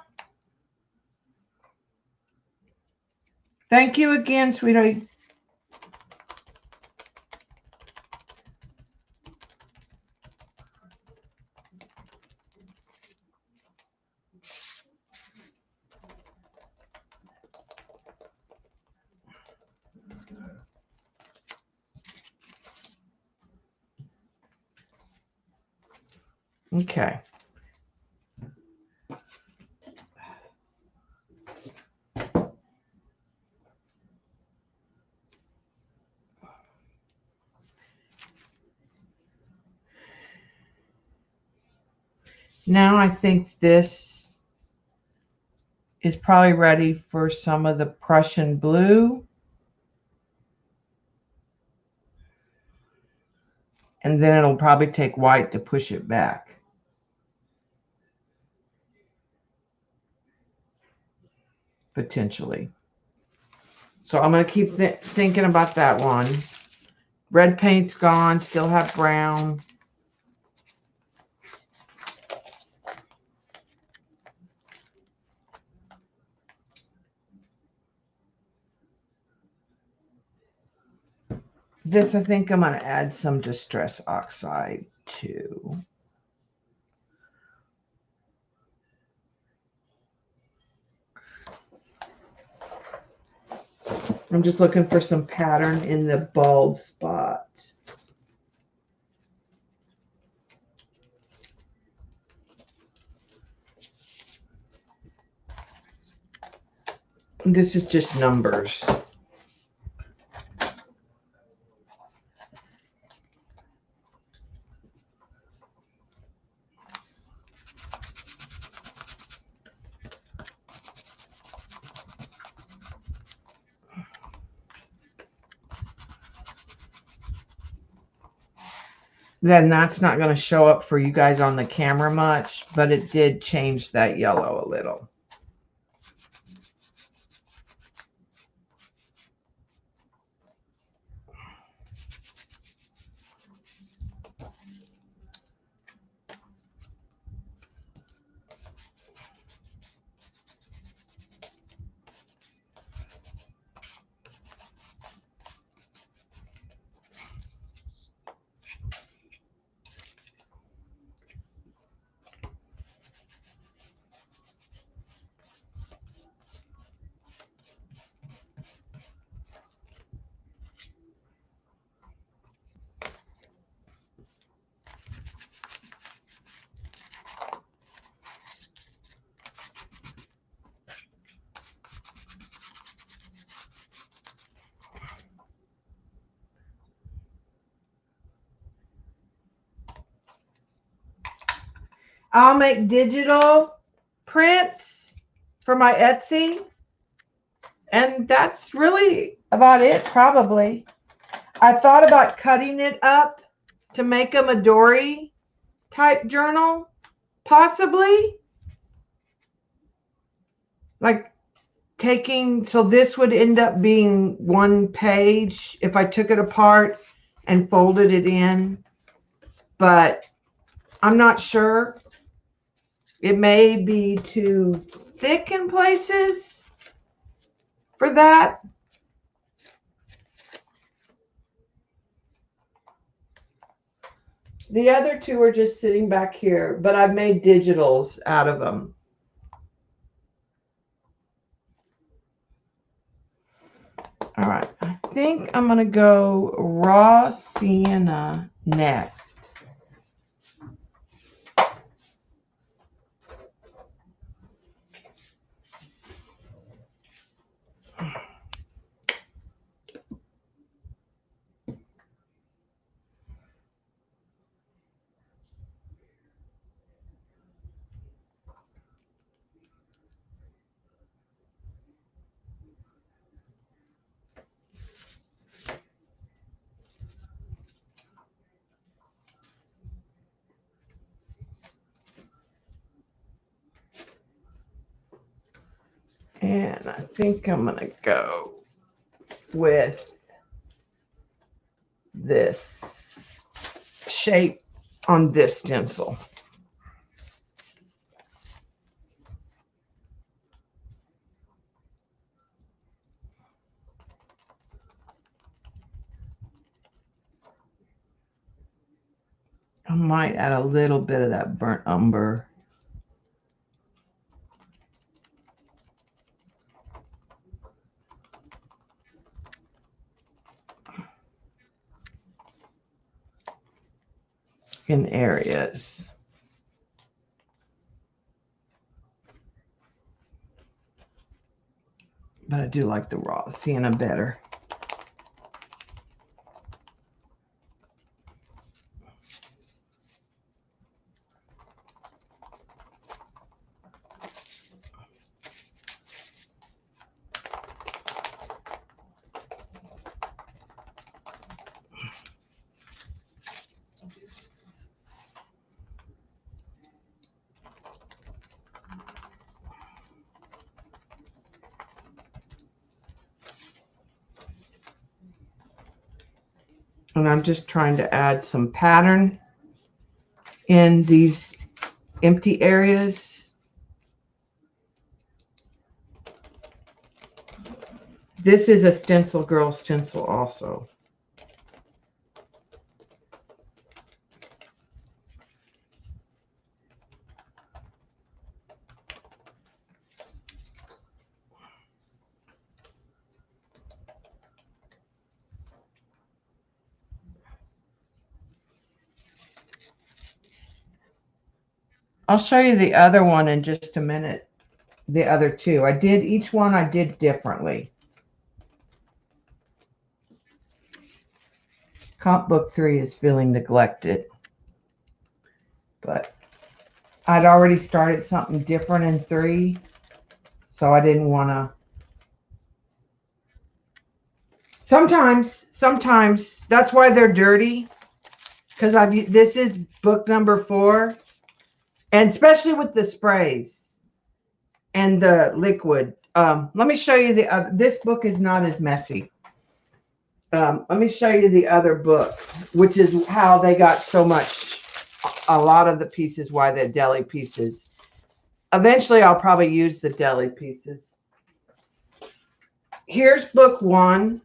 Thank you again, sweetie. Okay. Now I think this is probably ready for some of the Prussian blue. And then it'll probably take white to push it back. Potentially. So I'm going to keep thinking about that one. Red paint's gone, still have brown. This, I think I'm going to add some Distress Oxide to. I'm just looking for some pattern in the bald spot. This is just numbers. Then that's not going to show up for you guys on the camera much, but it did change that yellow a little. I'll make digital prints for my Etsy. And that's really about it, probably. I thought about cutting it up to make a Midori type journal, possibly. Like so this would end up being one page if I took it apart and folded it in. But I'm not sure. It may be too thick in places for that. The other two are just sitting back here, but I've made digitals out of them. All right, I think I'm going to go raw sienna next. And I think I'm going to go with this shape on this stencil. I might add a little bit of that burnt umber. In areas. But I do like the raw sienna better. And I'm just trying to add some pattern in these empty areas. This is a Stencil Girl stencil also. I'll show you the other one in just a minute. The other two. Each one I did differently. Comp book 3 is feeling neglected. But I'd already started something different in 3. So I didn't want to. Sometimes that's why they're dirty. Because this is book number 4. And especially with the sprays and the liquid. Let me show you this book is not as messy. Let me show you the other book, which is how they got a lot of the pieces, why they're deli pieces. Eventually, I'll probably use the deli pieces. Here's book 1.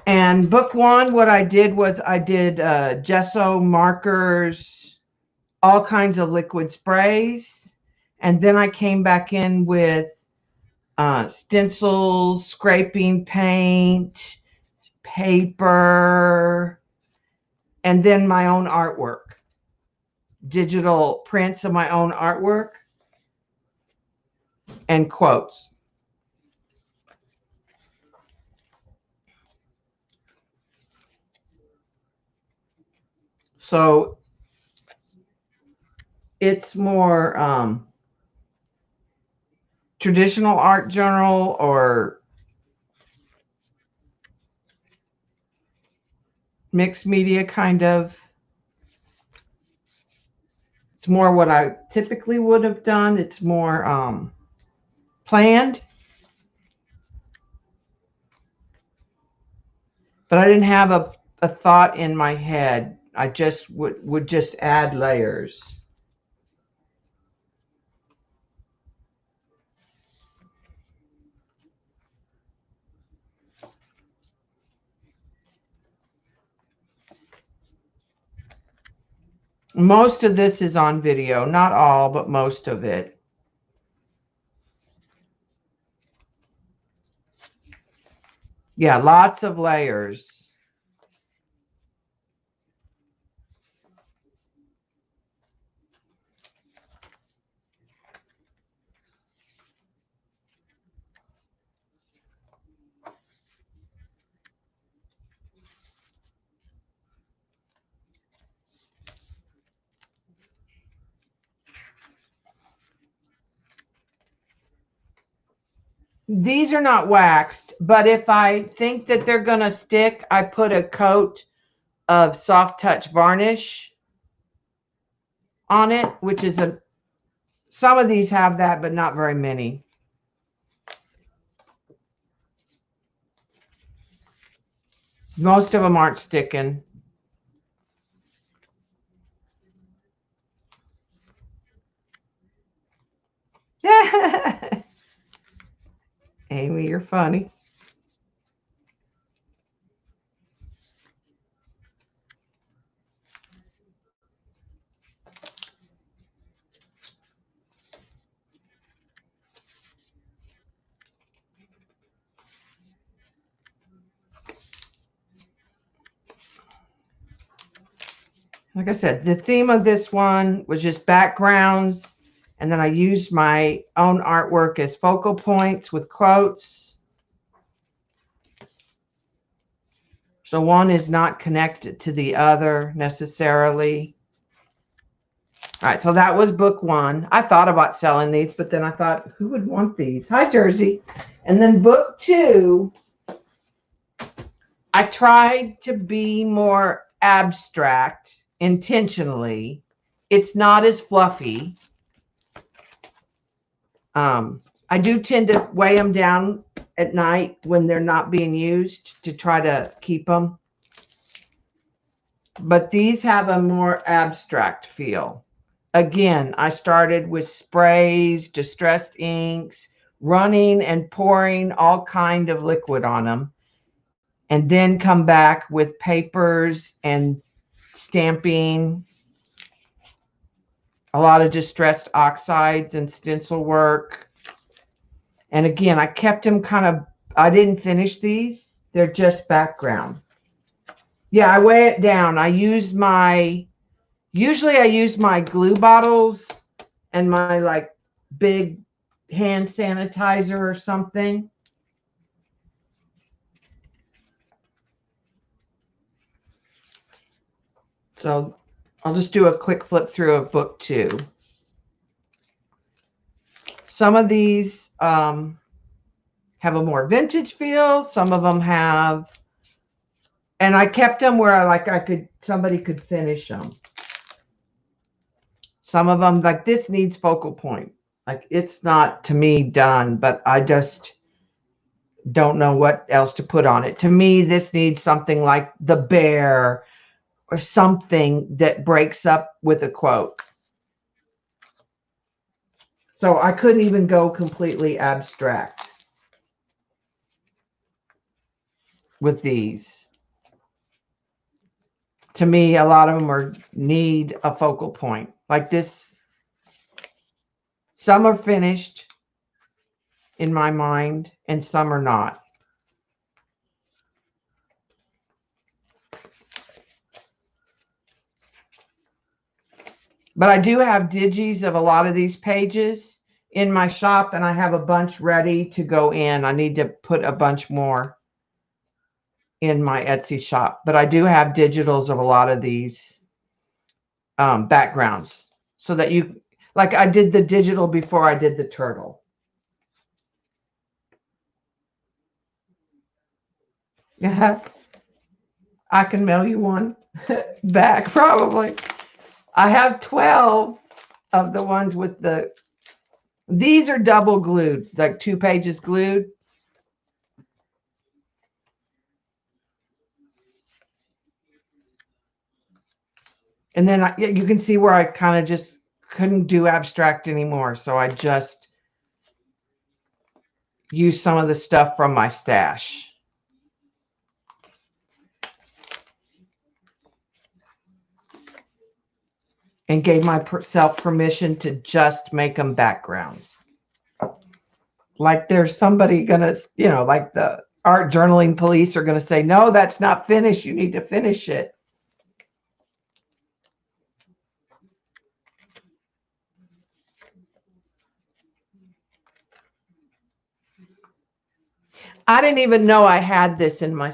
And book 1, what I did was I did gesso, markers, all kinds of liquid sprays. And then I came back in with stencils, scraping paint, paper, and then my own artwork. Digital prints of my own artwork and quotes. So it's more traditional art journal or mixed media kind of. It's more what I typically would have done. It's more planned. But I didn't have a thought in my head. I just would just add layers. Most of this is on video, not all, but most of it. Yeah, lots of layers. These are not waxed, but if I think that they're going to stick, I put a coat of soft touch varnish on it, which is some of these have that, but not very many. Most of them aren't sticking. Amy, you're funny. Like I said, the theme of this one was just backgrounds, and then I used my own artwork as focal points with quotes. So one is not connected to the other necessarily. All right, so that was book one. I thought about selling these, but then I thought, who would want these? Hi, Jersey. And then book two, I tried to be more abstract intentionally. It's not as fluffy. I do tend to weigh them down at night when they're not being used to try to keep them. But these have a more abstract feel. Again, I started with sprays, distressed inks, running and pouring all kind of liquid on them, and then come back with papers and stamping, a lot of distressed oxides and stencil work. And again, I kept them kind of, I didn't finish these. They're just background. Yeah, I weigh it down. Usually I use my glue bottles and my like big hand sanitizer or something. So I'll just do a quick flip through of book two. Some of these have a more vintage feel. Some of them have, and I kept them where somebody could finish them. Some of them, like this, needs focal point. Like it's not to me done, but I just don't know what else to put on it. To me, this needs something like the bear or something that breaks up with a quote. So I couldn't even go completely abstract with these. To me, a lot of them need a focal point. Like this, some are finished in my mind and some are not. But I do have digis of a lot of these pages in my shop, and I have a bunch ready to go in. I need to put a bunch more in my Etsy shop, but I do have digitals of a lot of these backgrounds so that you, like I did the digital before I did the turtle. Yeah, I can mail you one back probably. I have 12 of the ones with these are double glued, like 2 pages glued. And then you can see where I kind of just couldn't do abstract anymore. So I just used some of the stuff from my stash. and gave myself permission to just make them backgrounds. Like there's somebody gonna, you know, like the art journaling police are gonna say, no, that's not finished. You need to finish it. I didn't even know I had this in my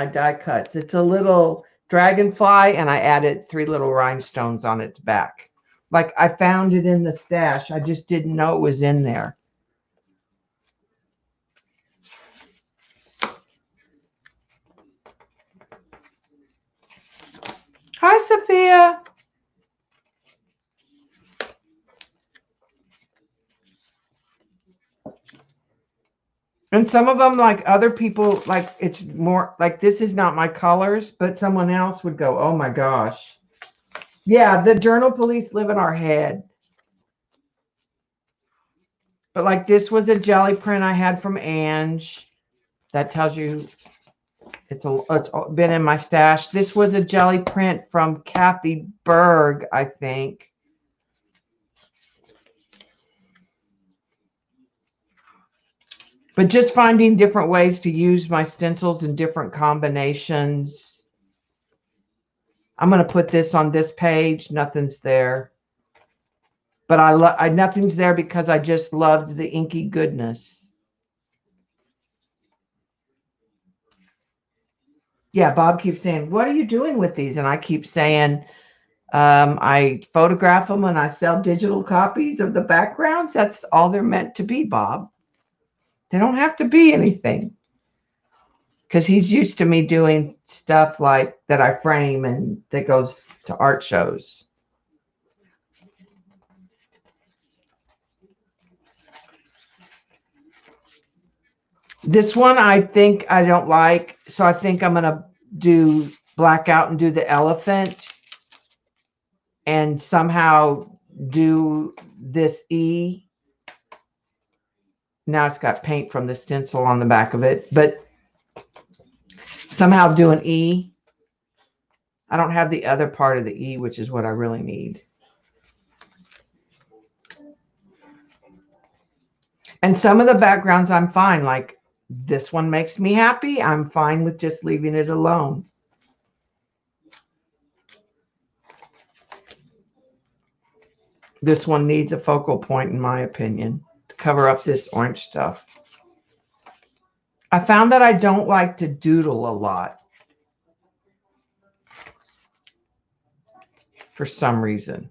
die cuts. It's a little dragonfly, and I added 3 little rhinestones on its back. Like I found it in the stash. I just didn't know it was in there. Hi, Sophia. And some of them, like other people, like it's more like this is not my colors, but someone else would go, oh my gosh. Yeah, the journal police live in our head. But like this was a jelly print I had from Ange. That tells you it's been in my stash. This was a jelly print from Kathy Berg, I think. But just finding different ways to use my stencils in different combinations. I'm going to put this on this page. Nothing's there. But nothing's there because I just loved the inky goodness. Yeah, Bob keeps saying, what are you doing with these? And I keep saying, I photograph them and I sell digital copies of the backgrounds. That's all they're meant to be, Bob. They don't have to be anything. Because he's used to me doing stuff like that I frame and that goes to art shows. This one I think I don't like, so I think I'm going to do black out and do the elephant and somehow do this E. Now it's got paint from the stencil on the back of it, but somehow do an E. I don't have the other part of the E, which is what I really need. And some of the backgrounds I'm fine, like this one makes me happy. I'm fine with just leaving it alone. This one needs a focal point, in my opinion, to cover up this orange stuff. I found that I don't like to doodle a lot for some reason.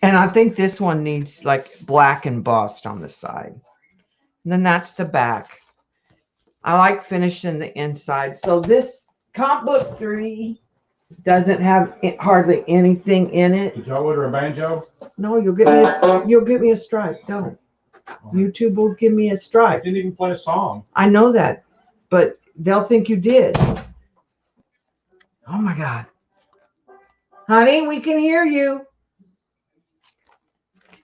And I think this one needs like black embossed on the side. And then that's the back. I like finishing the inside. So this comp book 3 doesn't have hardly anything in it. Did y'all order a banjo? No, you'll get me a strike. Don't. YouTube will give me a strike. I didn't even play a song. I know that, but they'll think you did. Oh my God. Honey, we can hear you.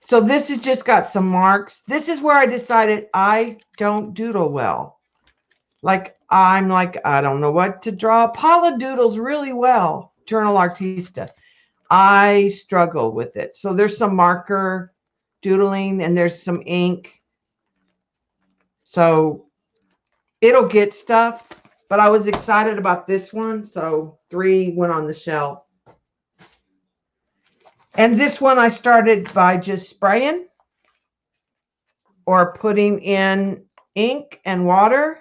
So this has just got some marks. This is where I decided I don't doodle well. Like, I'm like, I don't know what to draw. Paula doodles really well, Journal Artista. I struggle with it. So there's some marker doodling and there's some ink. So it'll get stuff, but I was excited about this one. So 3 went on the shelf. And this one I started by just spraying or putting in ink and water.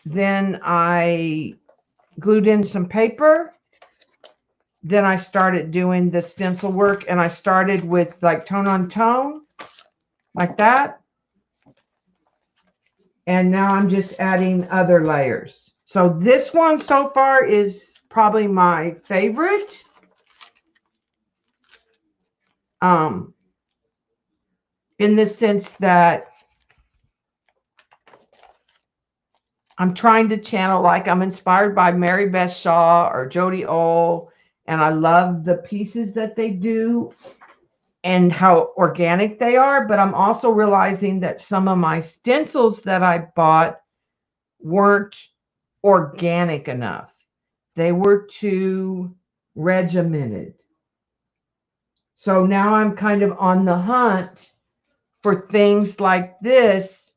Then I glued in some paper. Then I started doing the stencil work, and I started with like tone on tone, like that. And now I'm just adding other layers. So this one so far is probably my favorite. In the sense that I'm trying to channel, like I'm inspired by Mary Beth Shaw or Jody O, and I love the pieces that they do. and how organic they are, but I'm also realizing that some of my stencils that I bought weren't organic enough. They were too regimented. So now I'm kind of on the hunt for things like this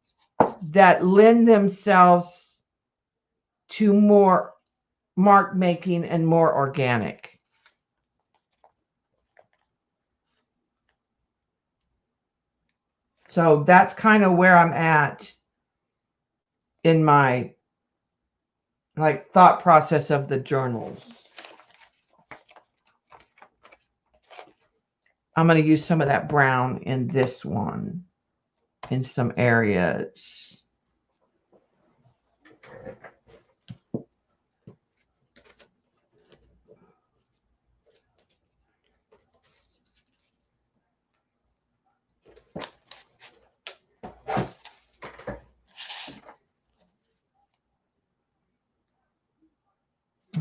that lend themselves to more mark making and more organic. So that's kind of where I'm at in my like thought process of the journals. I'm going to use some of that brown in this one in some areas.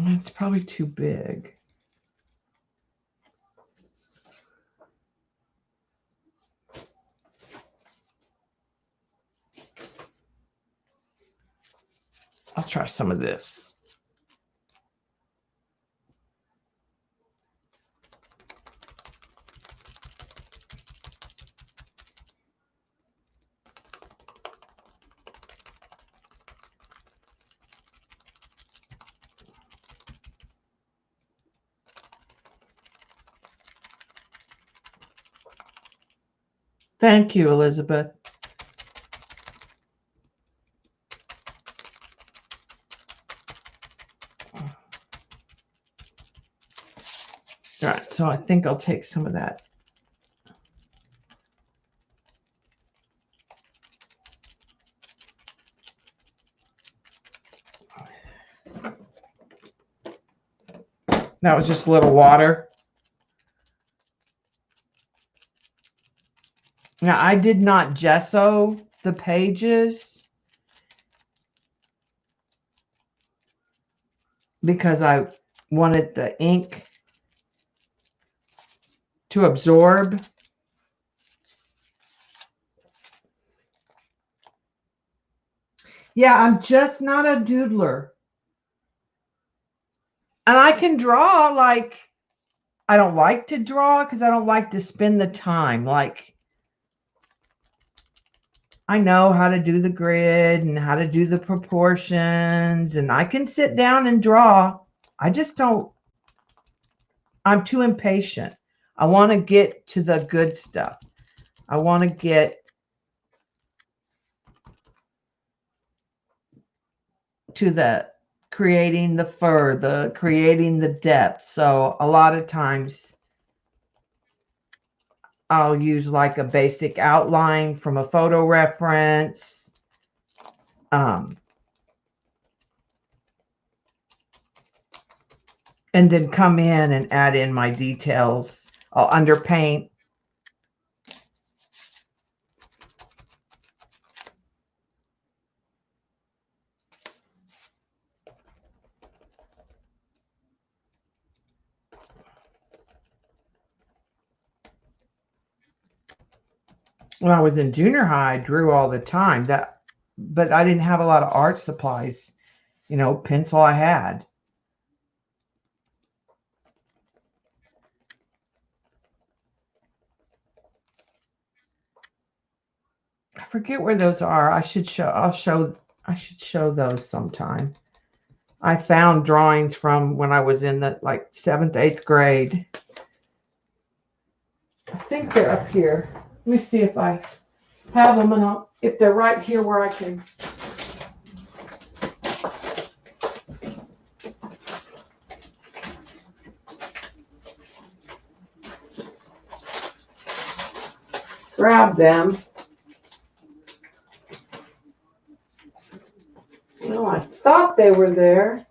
It's probably too big. I'll try some of this. Thank you, Elizabeth. All right, so I think I'll take some of that. That was just a little water. Now, I did not gesso the pages because I wanted the ink to absorb. Yeah, I'm just not a doodler. And I can draw, like, I don't like to draw because I don't like to spend the time. Like, I know how to do the grid and how to do the proportions, and I can sit down and draw. I just don't, I'm too impatient. I want to get to the good stuff. I want to get to the creating the fur, the creating the depth. So a lot of times I'll use like a basic outline from a photo reference. And then come in and add in my details. I'll underpaint. When I was in junior high, I drew all the time. But I didn't have a lot of art supplies. You know, pencil I had. I forget where those are. I should show those sometime. I found drawings from when I was in the like 7th, 8th grade. I think they're up here. Let me see if I have them, and if they're right here where I can. Grab them. Well, I thought they were there.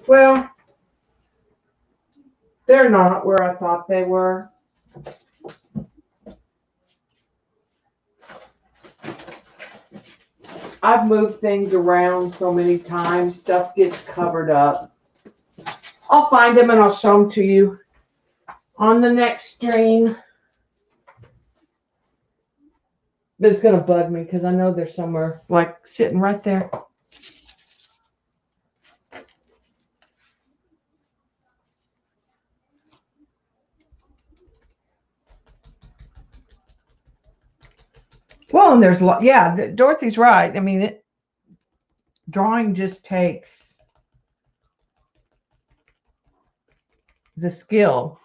Well, they're not where I thought they were. I've moved things around so many times, stuff gets covered up. I'll find them and I'll show them to you on the next stream. But it's going to bug me because I know they're somewhere, like sitting right there. Well, and there's, yeah, Dorothy's right. I mean, drawing just takes the skill.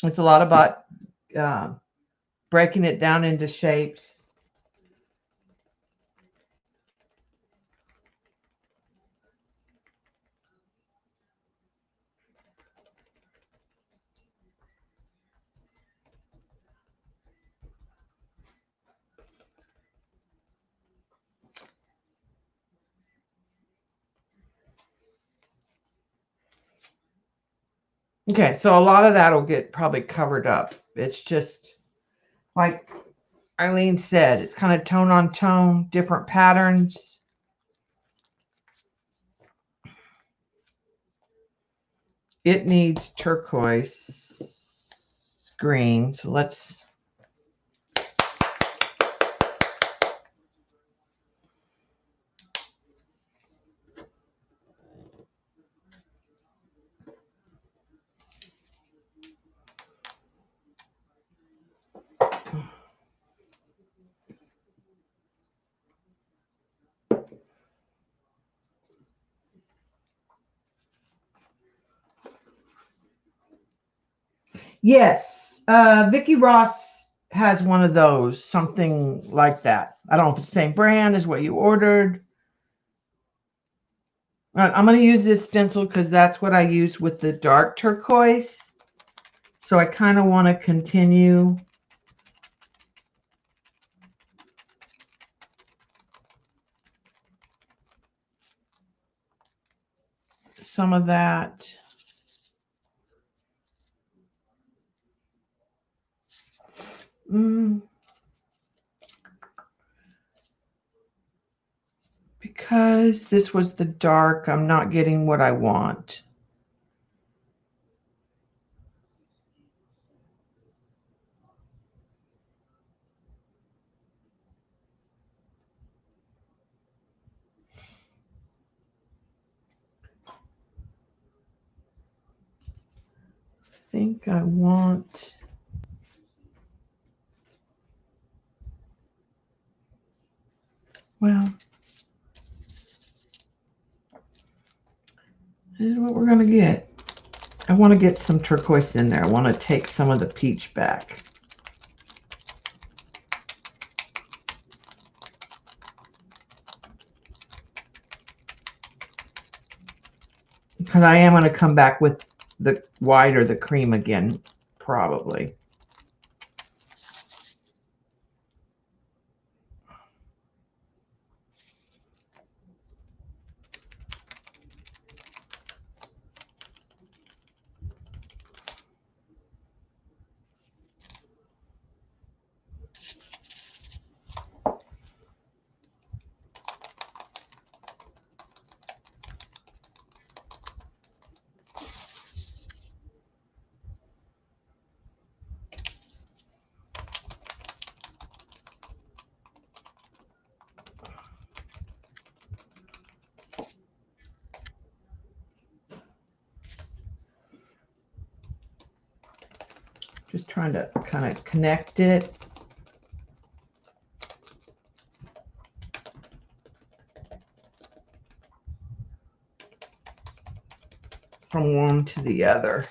It's a lot about breaking it down into shapes. Okay, so a lot of that will get probably covered up. It's just like Eileen said, it's kind of tone on tone, different patterns. It needs turquoise green, so let's yes, Vicki Ross has one of those, something like that. I don't know if it's the same brand as what you ordered. I'm going to use this stencil because that's what I use with the dark turquoise. So I kind of want to continue some of that. Because this was the dark, I'm not getting what I want. I think I want, well, this is what we're going to get. I want to get some turquoise in there. I want to take some of the peach back. Because I am going to come back with the white or the cream again, probably. Just trying to kind of connect it. From one to the other.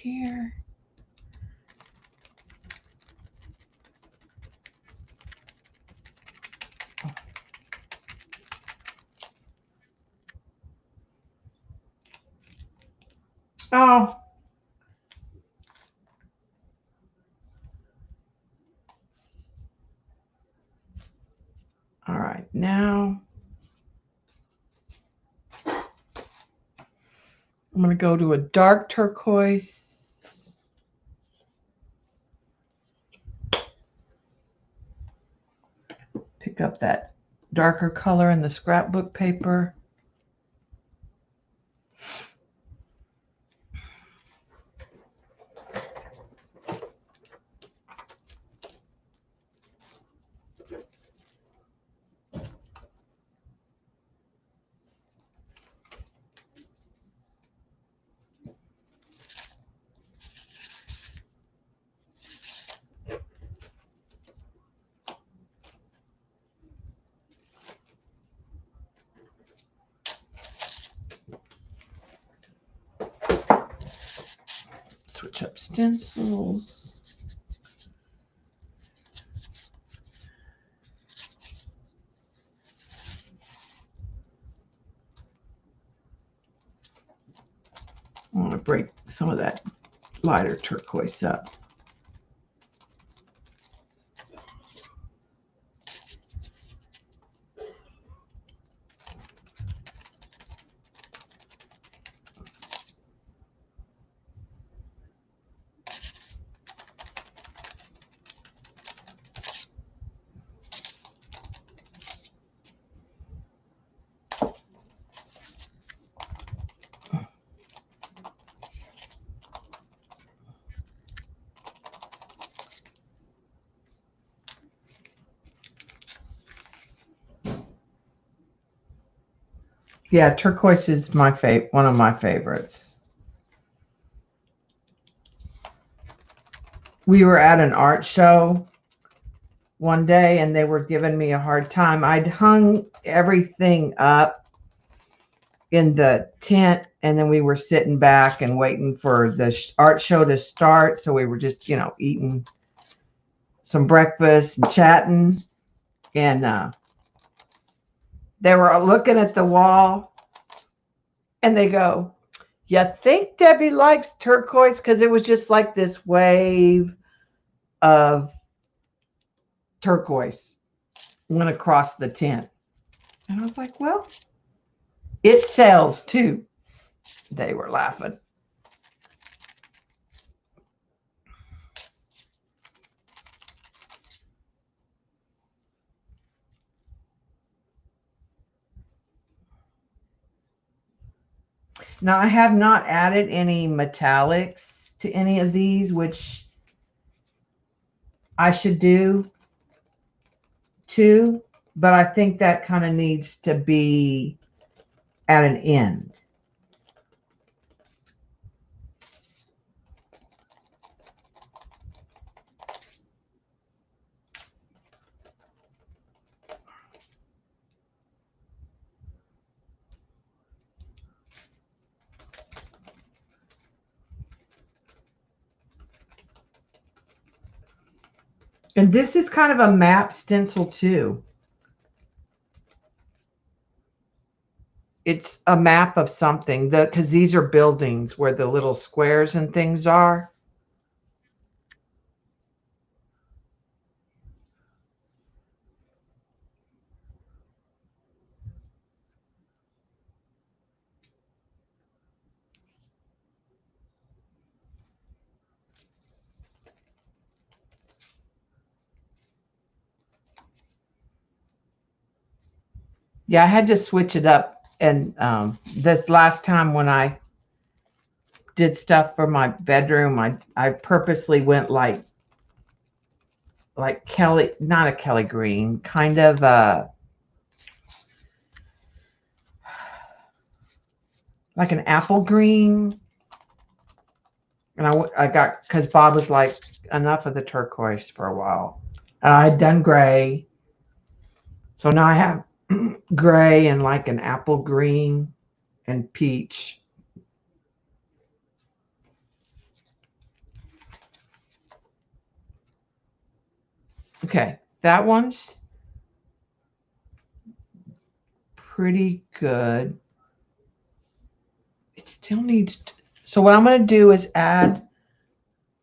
here. Oh. All right, now I'm going to go to a dark turquoise. Pick up that darker color in the scrapbook paper. Switch up stencils. I want to break some of that lighter turquoise up. Yeah, turquoise is my one of my favorites. We were at an art show one day and they were giving me a hard time. I'd hung everything up in the tent and then we were sitting back and waiting for the art show to start. So we were just, eating some breakfast and chatting. And they were looking at the wall and they go, "You think Debbie likes turquoise?" Because it was just like this wave of turquoise went across the tent. And I was like, well, it sells too. They were laughing. Now, I have not added any metallics to any of these, which I should do too, but I think that kind of needs to be at an end. And this is kind of a map stencil too. It's a map of something, because these are buildings where the little squares and things are. Yeah, I had to switch it up. And this last time when I did stuff for my bedroom, I purposely went like Kelly, not a Kelly green, kind of like an apple green. And I got, because Bob was like, enough of the turquoise for a while. And I had done gray. So now I have gray and like an apple green and peach. Okay, that one's pretty good. It still needs so what I'm going to do is add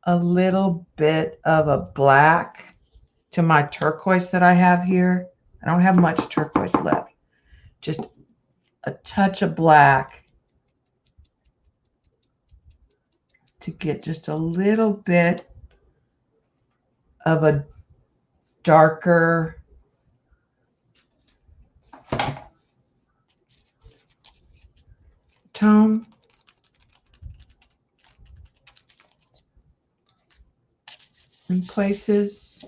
a little bit of a black to my turquoise that I have here. I don't have much turquoise left. Just a touch of black to get just a little bit of a darker tone. In places.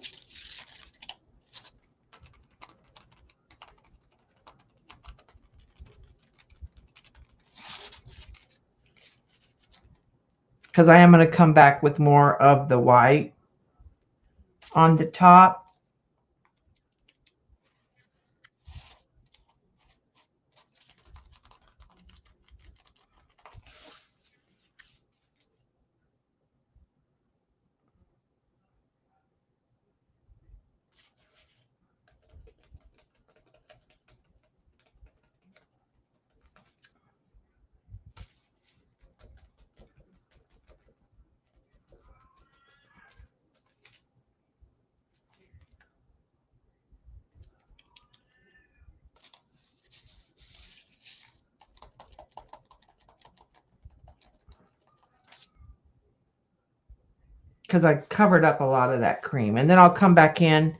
Because I am going to come back with more of the white on the top. Because I covered up a lot of that cream. And then I'll come back in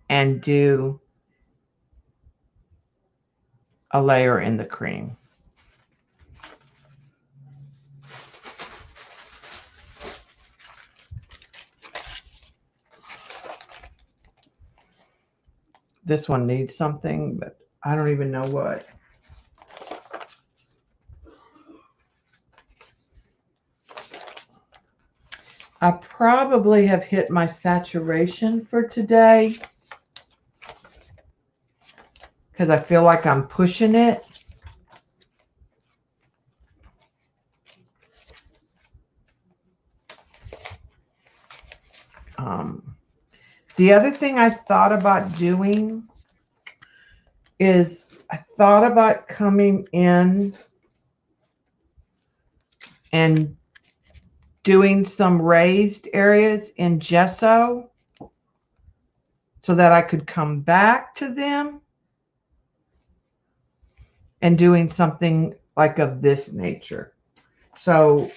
and do a layer in the cream. This one needs something, but I don't even know what. I probably have hit my saturation for today because I feel like I'm pushing it. The other thing I thought about doing is I thought about coming in and doing some raised areas in gesso so that I could come back to them and doing something like of this nature. So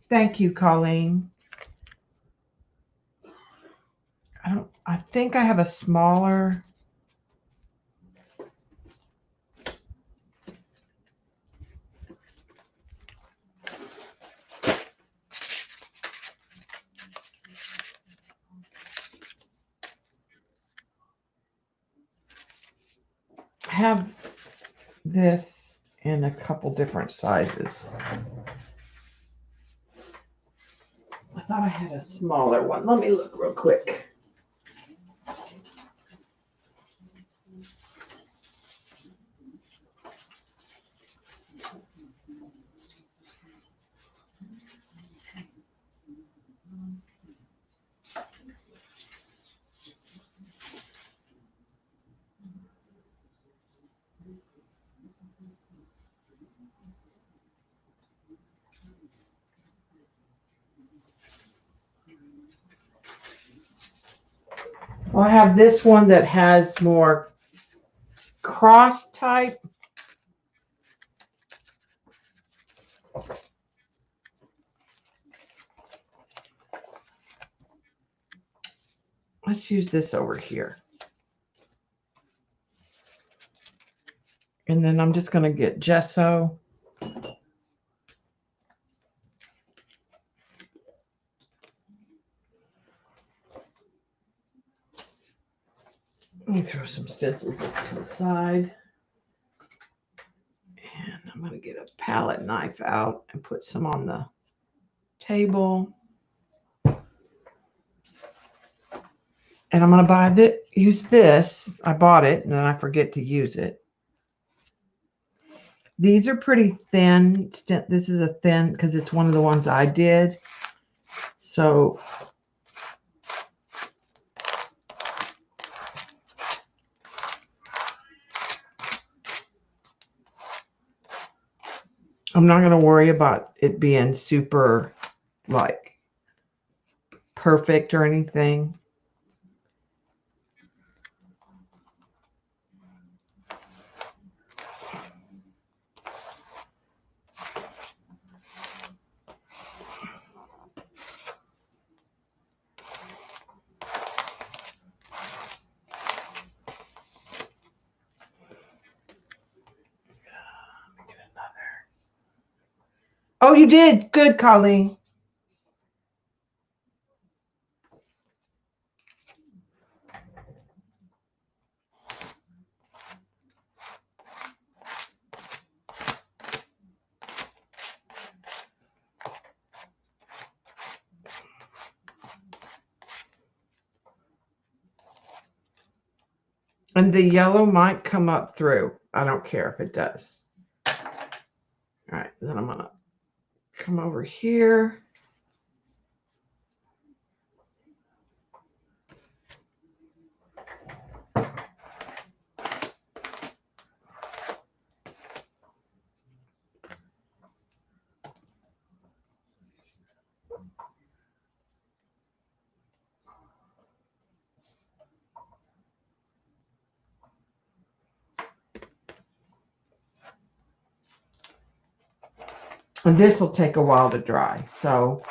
thank you, Colleen. I think I have a smaller. I have this in a couple different sizes. I thought I had a smaller one. Let me look real quick. Well, I have this one that has more cross type. Let's use this over here. And then I'm just going to get gesso. Let me throw some stencils up to the side. And I'm going to get a palette knife out and put some on the table. And I'm going to use this. I bought it and then I forget to use it. These are pretty thin. This is a thin because it's one of the ones I did. So I'm not going to worry about it being super, like, perfect or anything. Oh, you did. Good, Colleen. And the yellow might come up through. I don't care if it does. All right, then I'm going to come over here. And this will take a while to dry, so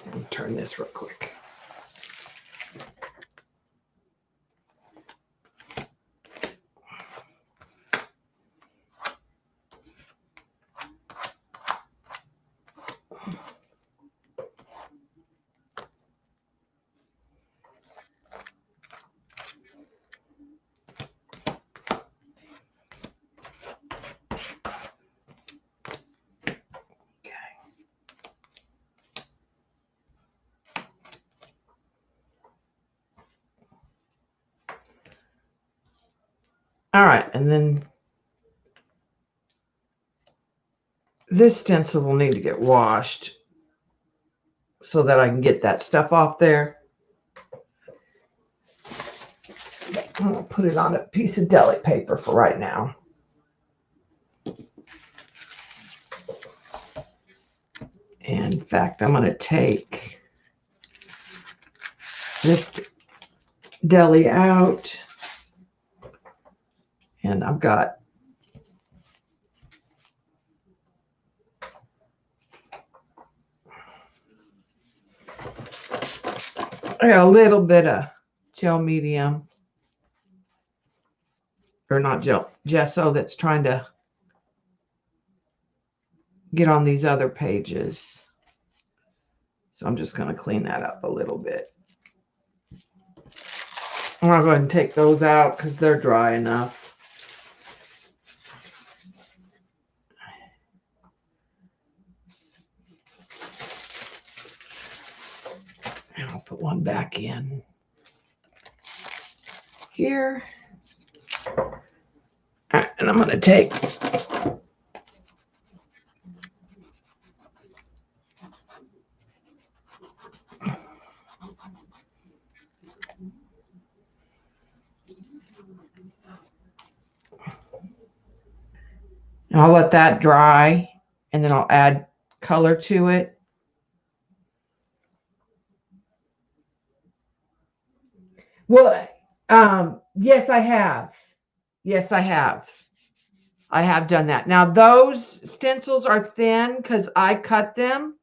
let me turn this real quick. All right, and then this stencil will need to get washed so that I can get that stuff off there. I'm going to put it on a piece of deli paper for right now. And in fact, I'm going to take this deli out. And I got a little bit of gel medium, or not gel, gesso that's trying to get on these other pages. So I'm just going to clean that up a little bit. I'm going to go ahead and take those out because they're dry enough. And I'll put one back in here. All right, and I'm going to take and I'll let that dry, and then I'll add color to it. Well, yes, I have. Yes, I have. I have done that. Now, those stencils are thin because I cut them.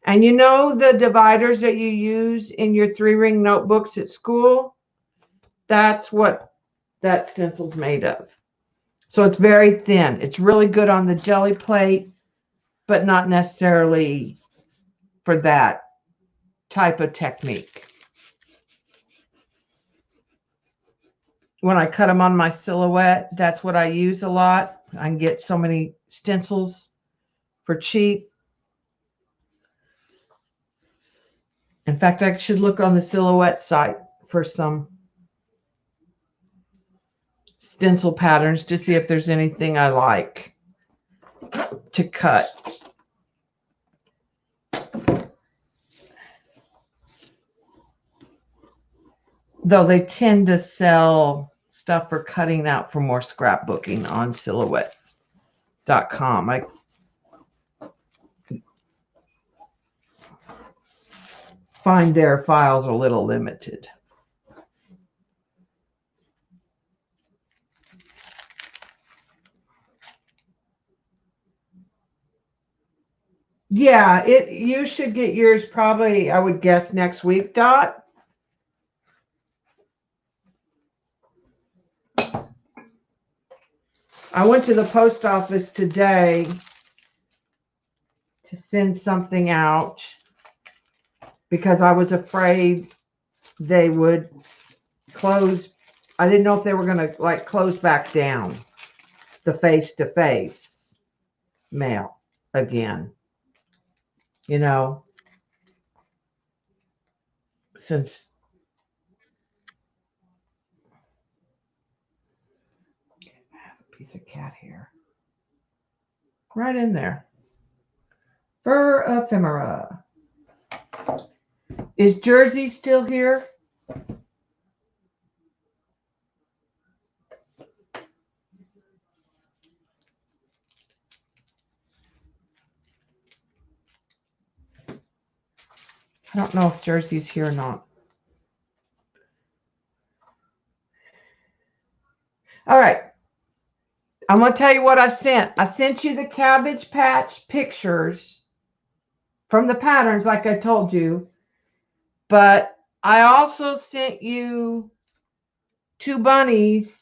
And you know the dividers that you use in your 3-ring notebooks at school? That's what that stencil's made of. So it's very thin. It's really good on the jelly plate, but not necessarily for that type of technique. When I cut them on my silhouette, that's what I use a lot. I can get so many stencils for cheap. In fact, I should look on the silhouette site for some stencil patterns to see if there's anything I like to cut. though they tend to sell stuff for cutting out for more scrapbooking on silhouette.com. I find their files a little limited. Yeah, you should get yours probably, I would guess, next week, Dot. I went to the post office today to send something out because I was afraid they would close. I didn't know if they were going to like close back down the face-to-face mail again. You know, since I have a piece of cat hair right in there. Fur ephemera. Is Jersey still here? I don't know if Jersey's here or not. All right. I'm going to tell you what I sent. I sent you the Cabbage Patch pictures from the patterns like I told you. But I also sent you 2 bunnies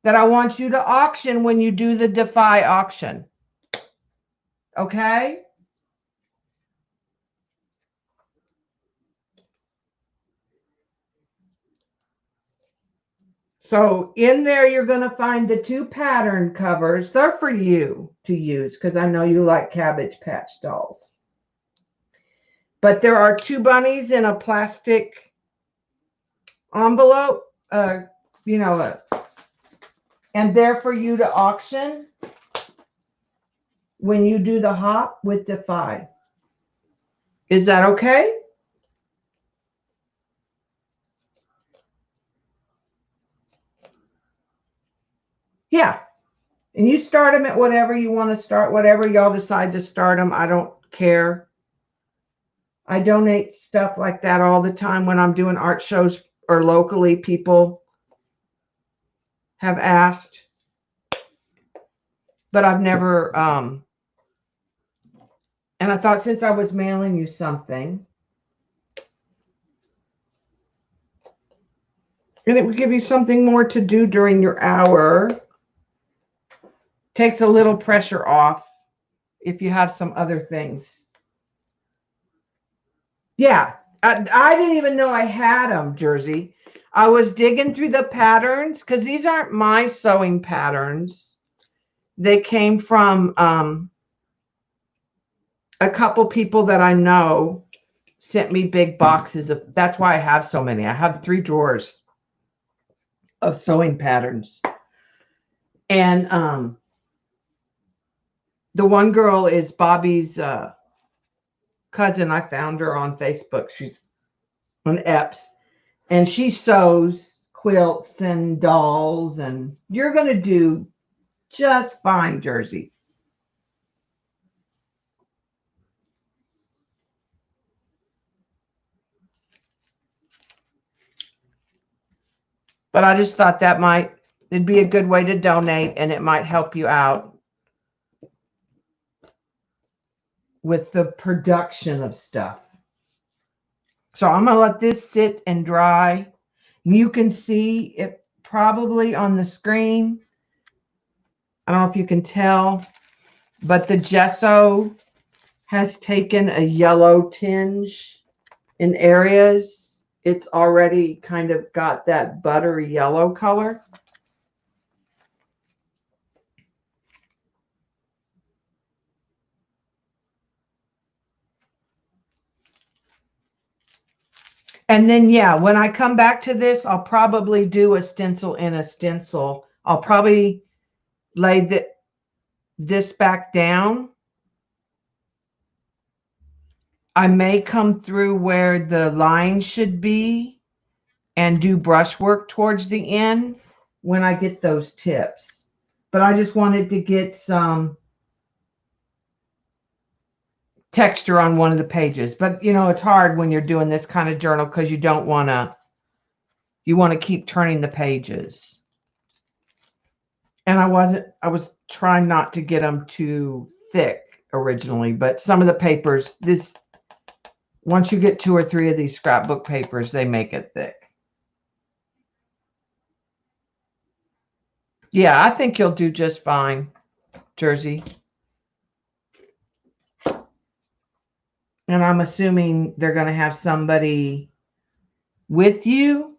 that I want you to auction when you do the Defy auction. Okay? So in there, you're going to find the 2 pattern covers. They're for you to use because I know you like Cabbage Patch dolls. But there are 2 bunnies in a plastic envelope, and they're for you to auction when you do the hop with Defy. Is that okay? Yeah. And you start them at whatever you want to start, whatever y'all decide to start them. I don't care. I donate stuff like that all the time when I'm doing art shows or locally. People have asked, but I've never, and I thought since I was mailing you something, and it would give you something more to do during your hour, takes a little pressure off if you have some other things. Yeah, I didn't even know I had them, Jersey. I was digging through the patterns because these aren't my sewing patterns. They came from a couple people that I know sent me big boxes of. That's why I have so many. I have 3 drawers of sewing patterns. And the one girl is Bobby's cousin. I found her on Facebook. She's on Epps. And she sews quilts and dolls. And you're going to do just fine, Jersey. But I just thought it'd be a good way to donate, and it might help you out with the production of stuff. So I'm going to let this sit and dry. You can see it probably on the screen. I don't know if you can tell, but the gesso has taken a yellow tinge in areas. It's already kind of got that buttery yellow color. And then, yeah, when I come back to this, I'll probably do a stencil in a stencil. I'll probably lay this back down. I may come through where the line should be and do brushwork towards the end when I get those tips. But I just wanted to get some texture on one of the pages. But you know, it's hard when you're doing this kind of journal because you don't want to, you want to keep turning the pages. And I was trying not to get them too thick originally, but some of the papers, once you get 2 or 3 of these scrapbook papers, they make it thick. Yeah, I think you'll do just fine, Jersey. And I'm assuming they're going to have somebody with you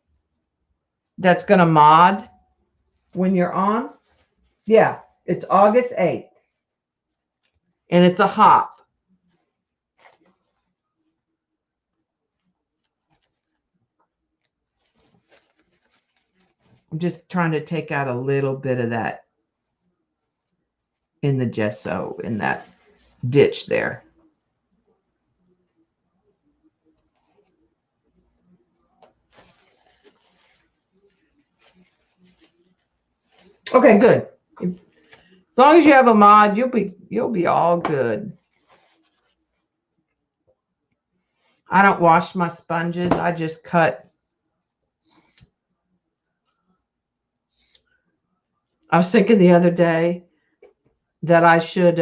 that's going to mod when you're on. Yeah, it's August 8th. And it's a hop. I'm just trying to take out a little bit of that in the gesso, in that ditch there. Okay, good. As long as you have a mod, you'll be all good. I don't wash my sponges. I just cut. I was thinking the other day that I should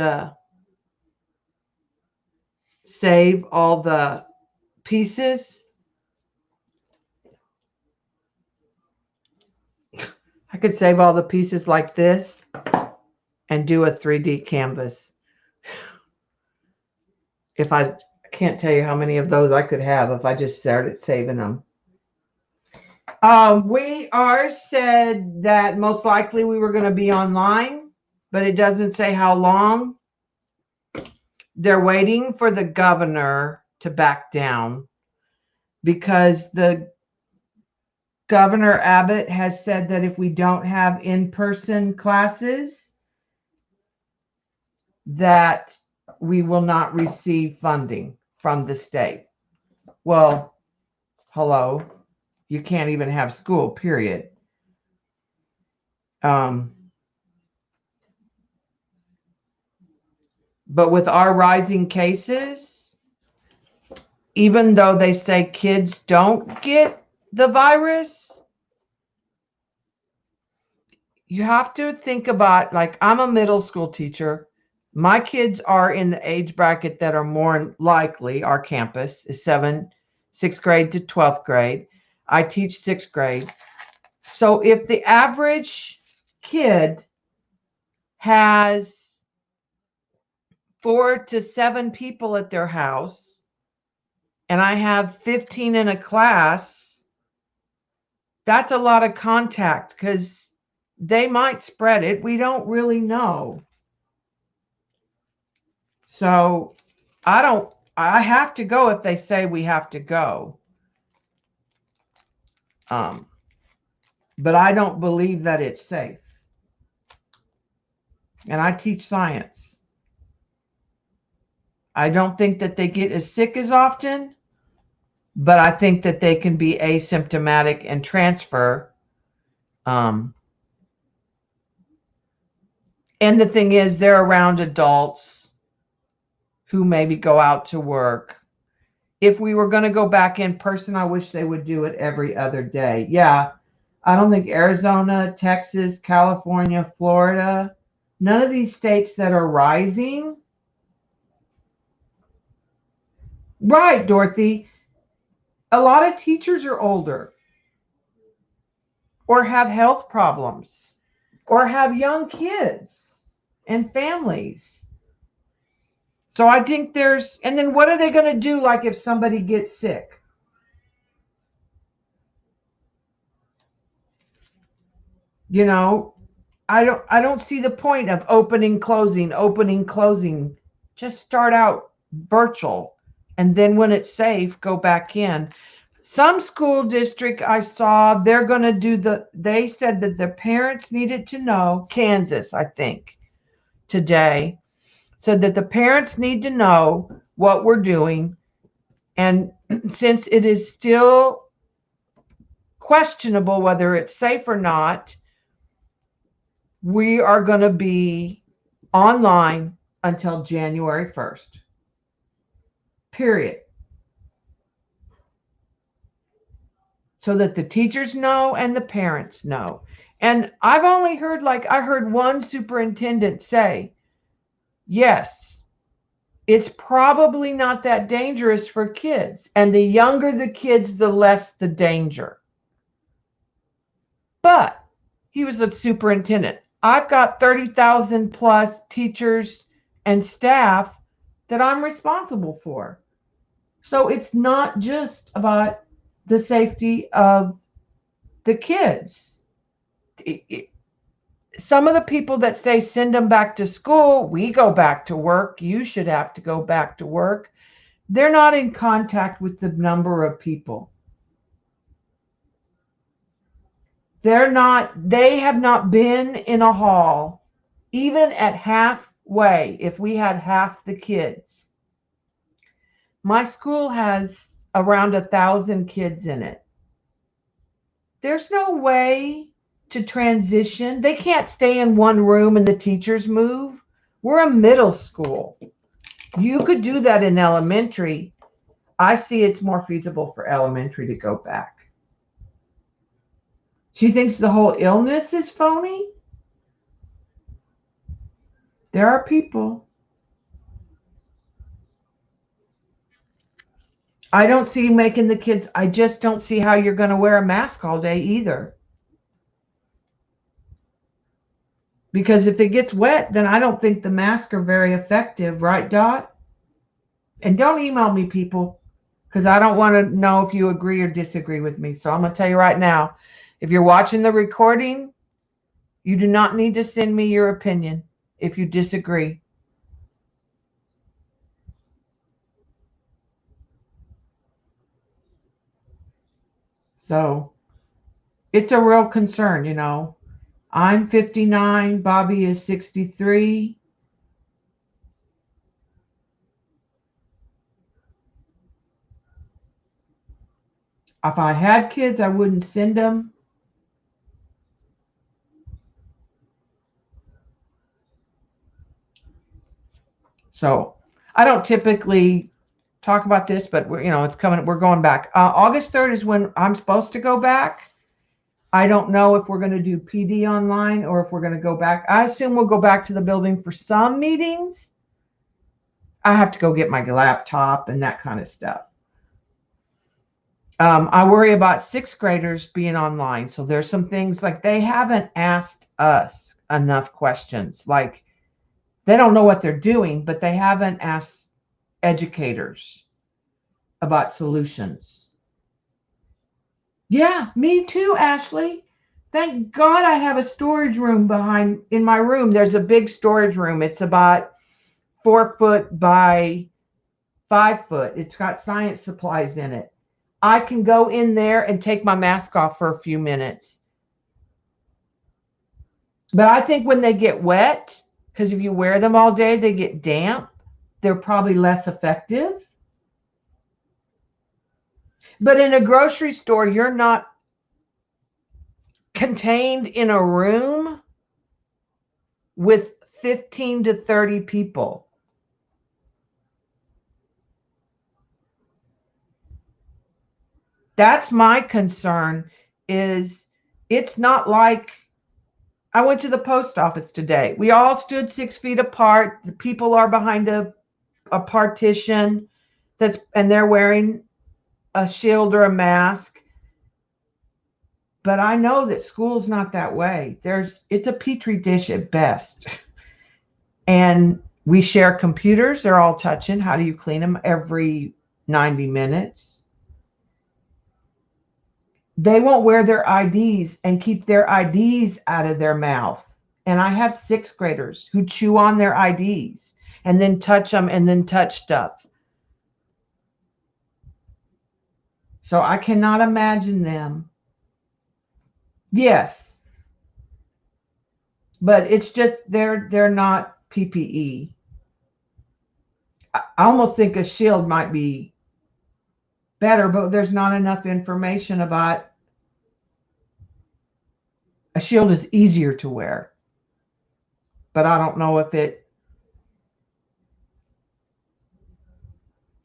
save all the pieces. I could save all the pieces like this and do a 3D canvas. If I can't tell you how many of those I could have if I just started saving them. We are said that most likely we were going to be online, but it doesn't say how long. They're waiting for the governor to back down because the Governor Abbott has said that if we don't have in-person classes, that we will not receive funding from the state. Well, hello, you can't even have school, period. But with our rising cases, even though they say kids don't get the virus, you have to think about, like, I'm a middle school teacher. My kids are in the age bracket that are more likely. Our campus is 6th grade to 12th grade. I teach 6th grade. So if the average kid has 4 to 7 people at their house, and I have 15 in a class, that's a lot of contact because they might spread it. We don't really know. So I have to go if they say we have to go. But I don't believe that it's safe. And I teach science. I don't think that they get as sick as often, but I think that they can be asymptomatic and transfer. And the thing is, they're around adults who maybe go out to work. If we were going to go back in person, I wish they would do it every other day. Yeah, I don't think Arizona, Texas, California, Florida, none of these states that are rising. Right, Dorothy. A lot of teachers are older or have health problems or have young kids and families. So I think and then what are they going to do, like, if somebody gets sick? You know, I don't see the point of opening, closing. Just start out virtual, and then when it's safe, go back in. Some school district I saw, they're going to do they said that the parents needed to know, Kansas, I think, today, said that the parents need to know what we're doing And since it is still questionable whether it's safe or not, we are going to be online until January 1st. Period. So that the teachers know and the parents know. And I've only heard, I heard one superintendent say, yes, it's probably not that dangerous for kids. And the younger the kids, the less the danger. But he was a superintendent. I've got 30,000 plus teachers and staff that I'm responsible for. So it's not just about the safety of the kids. Some of the people that say send them back to school, we go back to work, you should have to go back to work. They're not in contact with the number of people. They have not been in a hall, even at halfway, if we had half the kids. My school has around 1,000 kids in it. There's no way to transition. They can't stay in one room and the teachers move. We're a middle school. You could do that in elementary. I see it's more feasible for elementary to go back. She thinks the whole illness is phony. There are people. I don't see making the kids, I just don't see how you're going to wear a mask all day either. Because if it gets wet, then I don't think the masks are very effective, right, Dot? And don't email me, people, because I don't want to know if you agree or disagree with me. So I'm going to tell you right now, if you're watching the recording, you do not need to send me your opinion if you disagree. So it's a real concern, you know. I'm 59, Bobby is 63. If I had kids, I wouldn't send them. So I don't typically talk about this, but it's coming. We're going back. August 3rd is when I'm supposed to go back. I don't know if we're going to do PD online or if we're going to go back. I assume we'll go back to the building for some meetings. I have to go get my laptop and that kind of stuff. I worry about sixth graders being online. So there's some things like they haven't asked us enough questions. Like they don't know what they're doing, but they haven't asked educators about solutions. Yeah, me too, Ashley. Thank God I have a storage room in my room. There's a big storage room. It's about 4 foot by 5 foot. It's got science supplies in it. I can go in there and take my mask off for a few minutes. But I think when they get wet, because if you wear them all day, they get damp, they're probably less effective. But in a grocery store, you're not contained in a room with 15 to 30 people. That's my concern. Is it's not like I went to the post office today. We all stood 6 feet apart. The people are behind a partition and they're wearing a shield or a mask. But I know that school's not that way. It's a petri dish at best. And we share computers. They're all touching. How do you clean them every 90 minutes? They won't wear their IDs and keep their IDs out of their mouth. And I have sixth graders who chew on their IDs and then touch them and then touch stuff. So I cannot imagine them. Yes. But it's just they're not PPE. I almost think a shield might be better, but there's not enough information about a shield is easier to wear. But I don't know if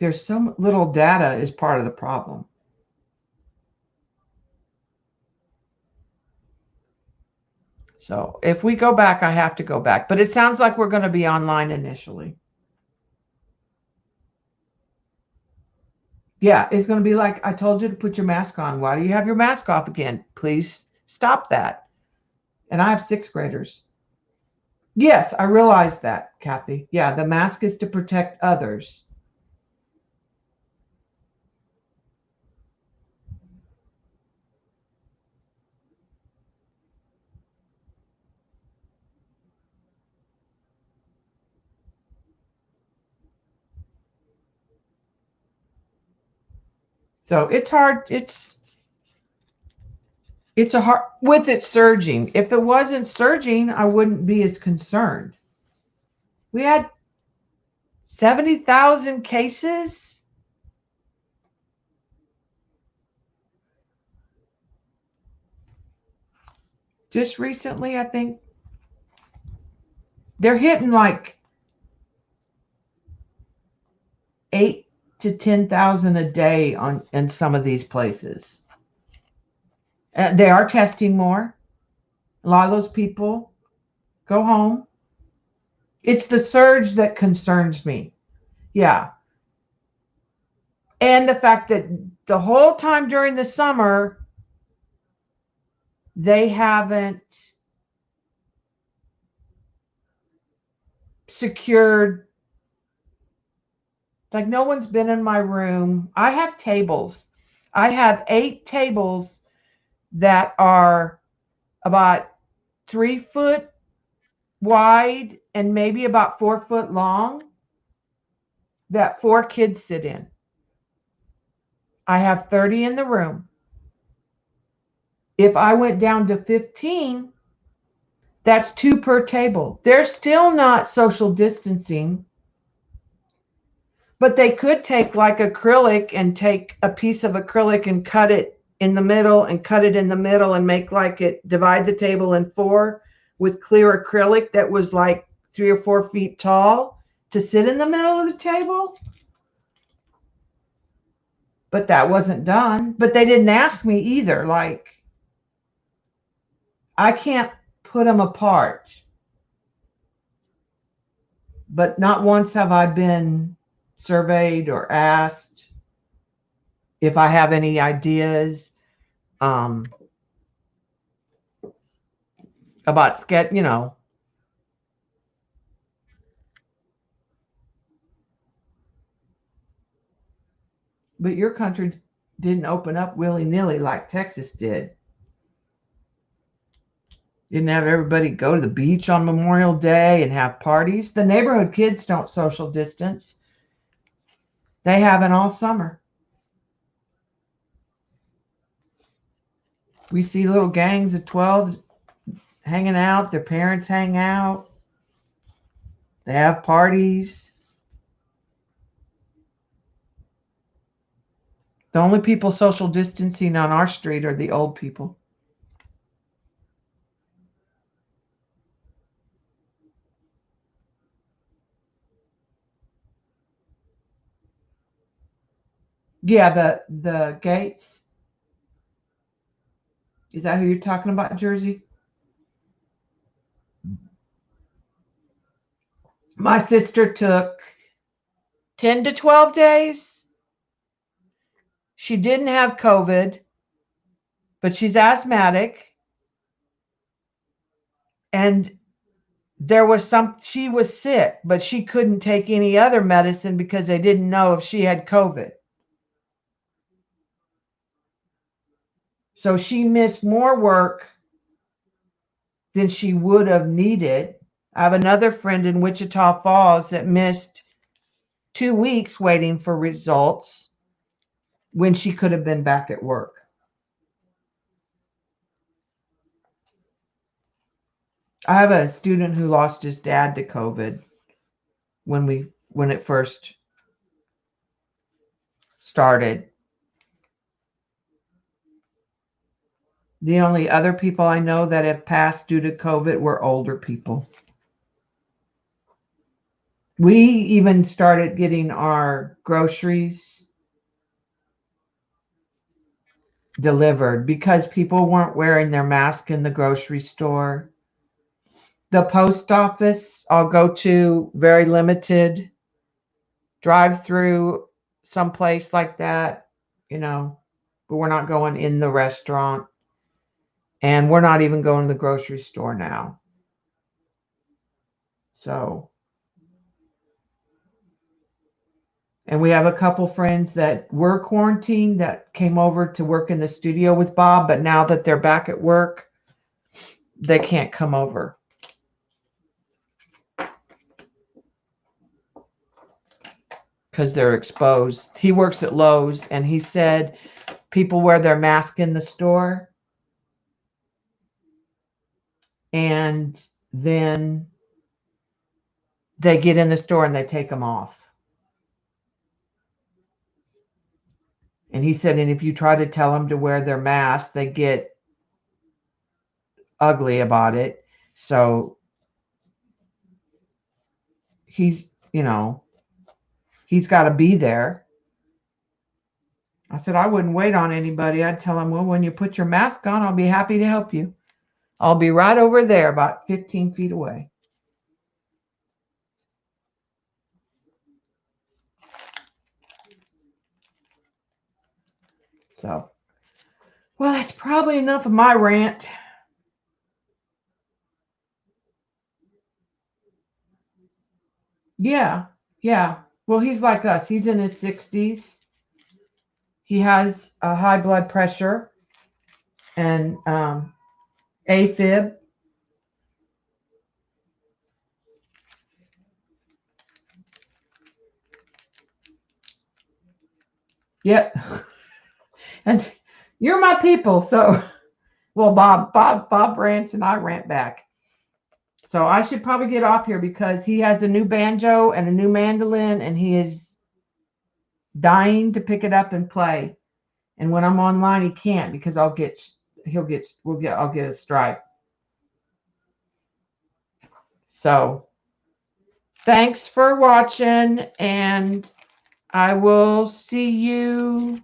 there's some little data is part of the problem. So if we go back, I have to go back. But it sounds like we're going to be online initially. Yeah, it's going to be like, I told you to put your mask on. Why do you have your mask off again? Please stop that. And I have 6th graders. Yes, I realize that, Kathy. Yeah, the mask is to protect others. So it's hard. It's a hard with it surging. If it wasn't surging, I wouldn't be as concerned. We had 70,000 cases. Just recently, I think they're hitting like 8 to 10,000 a day in some of these places. They are testing more. A lot of those people go home. It's the surge that concerns me. Yeah. And the fact that the whole time during the summer, they haven't secured, like no one's been in my room. I have tables. I have 8 tables that are about 3 foot wide and maybe about 4 foot long that 4 kids sit in. I have 30 in the room. If I went down to 15, that's 2 per table. They're still not social distancing, but they could take like acrylic and take a piece of acrylic and cut it in the middle and cut it in the middle and make like it, divide the table in 4 with clear acrylic that was like 3 or 4 feet tall to sit in the middle of the table. But that wasn't done. But they didn't ask me either. Like, I can't put them apart. But not once have I been surveyed or asked if I have any ideas about sketch, you know. But your country didn't open up willy-nilly like Texas did. Didn't have everybody go to the beach on Memorial Day and have parties. The neighborhood kids don't social distance. They haven't all summer. We see little gangs of 12 hanging out. Their parents hang out. They have parties. The only people social distancing on our street are the old people. Yeah, the Gates. Is that who you're talking about, Jersey? My sister took 10 to 12 days. She didn't have COVID, but she's asthmatic. And she was sick, but she couldn't take any other medicine because they didn't know if she had COVID. So she missed more work than she would have needed. I have another friend in Wichita Falls that missed 2 weeks waiting for results when she could have been back at work. I have a student who lost his dad to COVID when it first started. The only other people I know that have passed due to COVID were older people. We even started getting our groceries delivered because people weren't wearing their mask in the grocery store. The post office, I'll go to very limited drive through someplace like that, but we're not going in the restaurant. And we're not even going to the grocery store now. So, and we have a couple friends that were quarantined that came over to work in the studio with Bob, but now that they're back at work, they can't come over. Because they're exposed. He works at Lowe's, and he said people wear their mask in the store, and then they get in the store and they take them off. And he said, and if you try to tell them to wear their mask, they get ugly about it. So he's got to be there. I said, I wouldn't wait on anybody. I'd tell him, well, when you put your mask on, I'll be happy to help you. I'll be right over there about 15 feet away. So, well, that's probably enough of my rant. Yeah. Well, he's like us. He's in his 60s. He has a high blood pressure and AFib. Yep. And you're my people. So, well, Bob rants and I rant back. So I should probably get off here because he has a new banjo and a new mandolin, and he is dying to pick it up and play. And when I'm online, he can't because I'll get a strike. So thanks for watching, and I will see you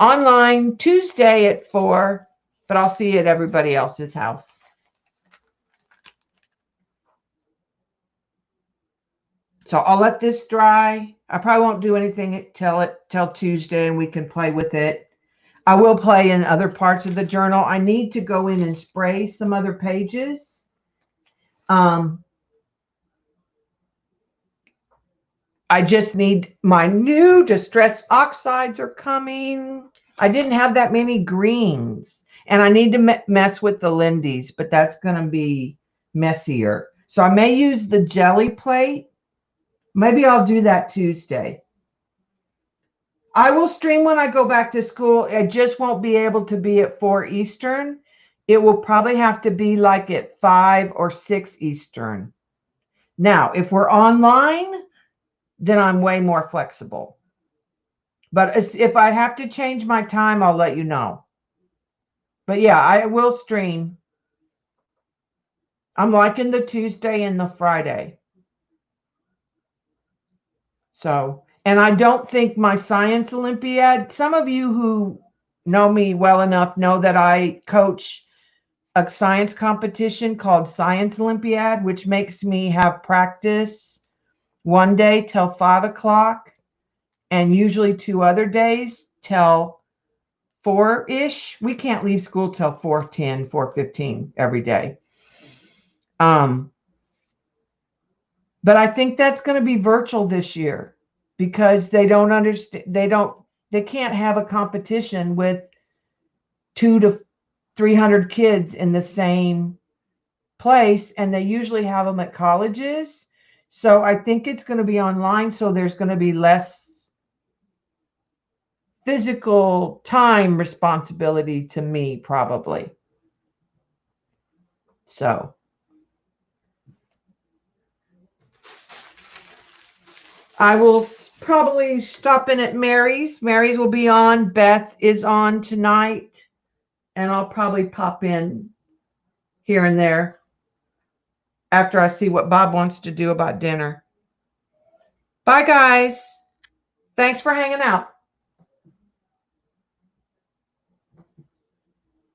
online Tuesday at 4, but I'll see you at everybody else's house. So I'll let this dry. I probably won't do anything till Tuesday, and we can play with it. I will play in other parts of the journal. I need to go in and spray some other pages. I just need my new distress oxides are coming. I didn't have that many greens, and I need to mess with the Lindy's, but that's going to be messier. So I may use the jelly plate. Maybe I'll do that Tuesday. I will stream when I go back to school. I just won't be able to be at 4 Eastern. It will probably have to be like at 5 or 6 Eastern. Now, if we're online, then I'm way more flexible. But if I have to change my time, I'll let you know. But yeah, I will stream. I'm liking the Tuesday and the Friday. So, and I don't think my Science Olympiad, some of you who know me well enough know that I coach a science competition called Science Olympiad, which makes me have practice one day till 5 o'clock and usually 2 other days till 4-ish. We can't leave school till 4:10, 4:15 every day. But I think that's going to be virtual this year because they don't understand. They can't have a competition with 200 to 300 kids in the same place, and they usually have them at colleges. So I think it's going to be online. So there's going to be less physical time responsibility to me, probably. So I will probably stop in at Mary's. Mary's will be on. Beth is on tonight. and I'll probably pop in here and there after I see what Bob wants to do about dinner. Bye, guys. Thanks for hanging out.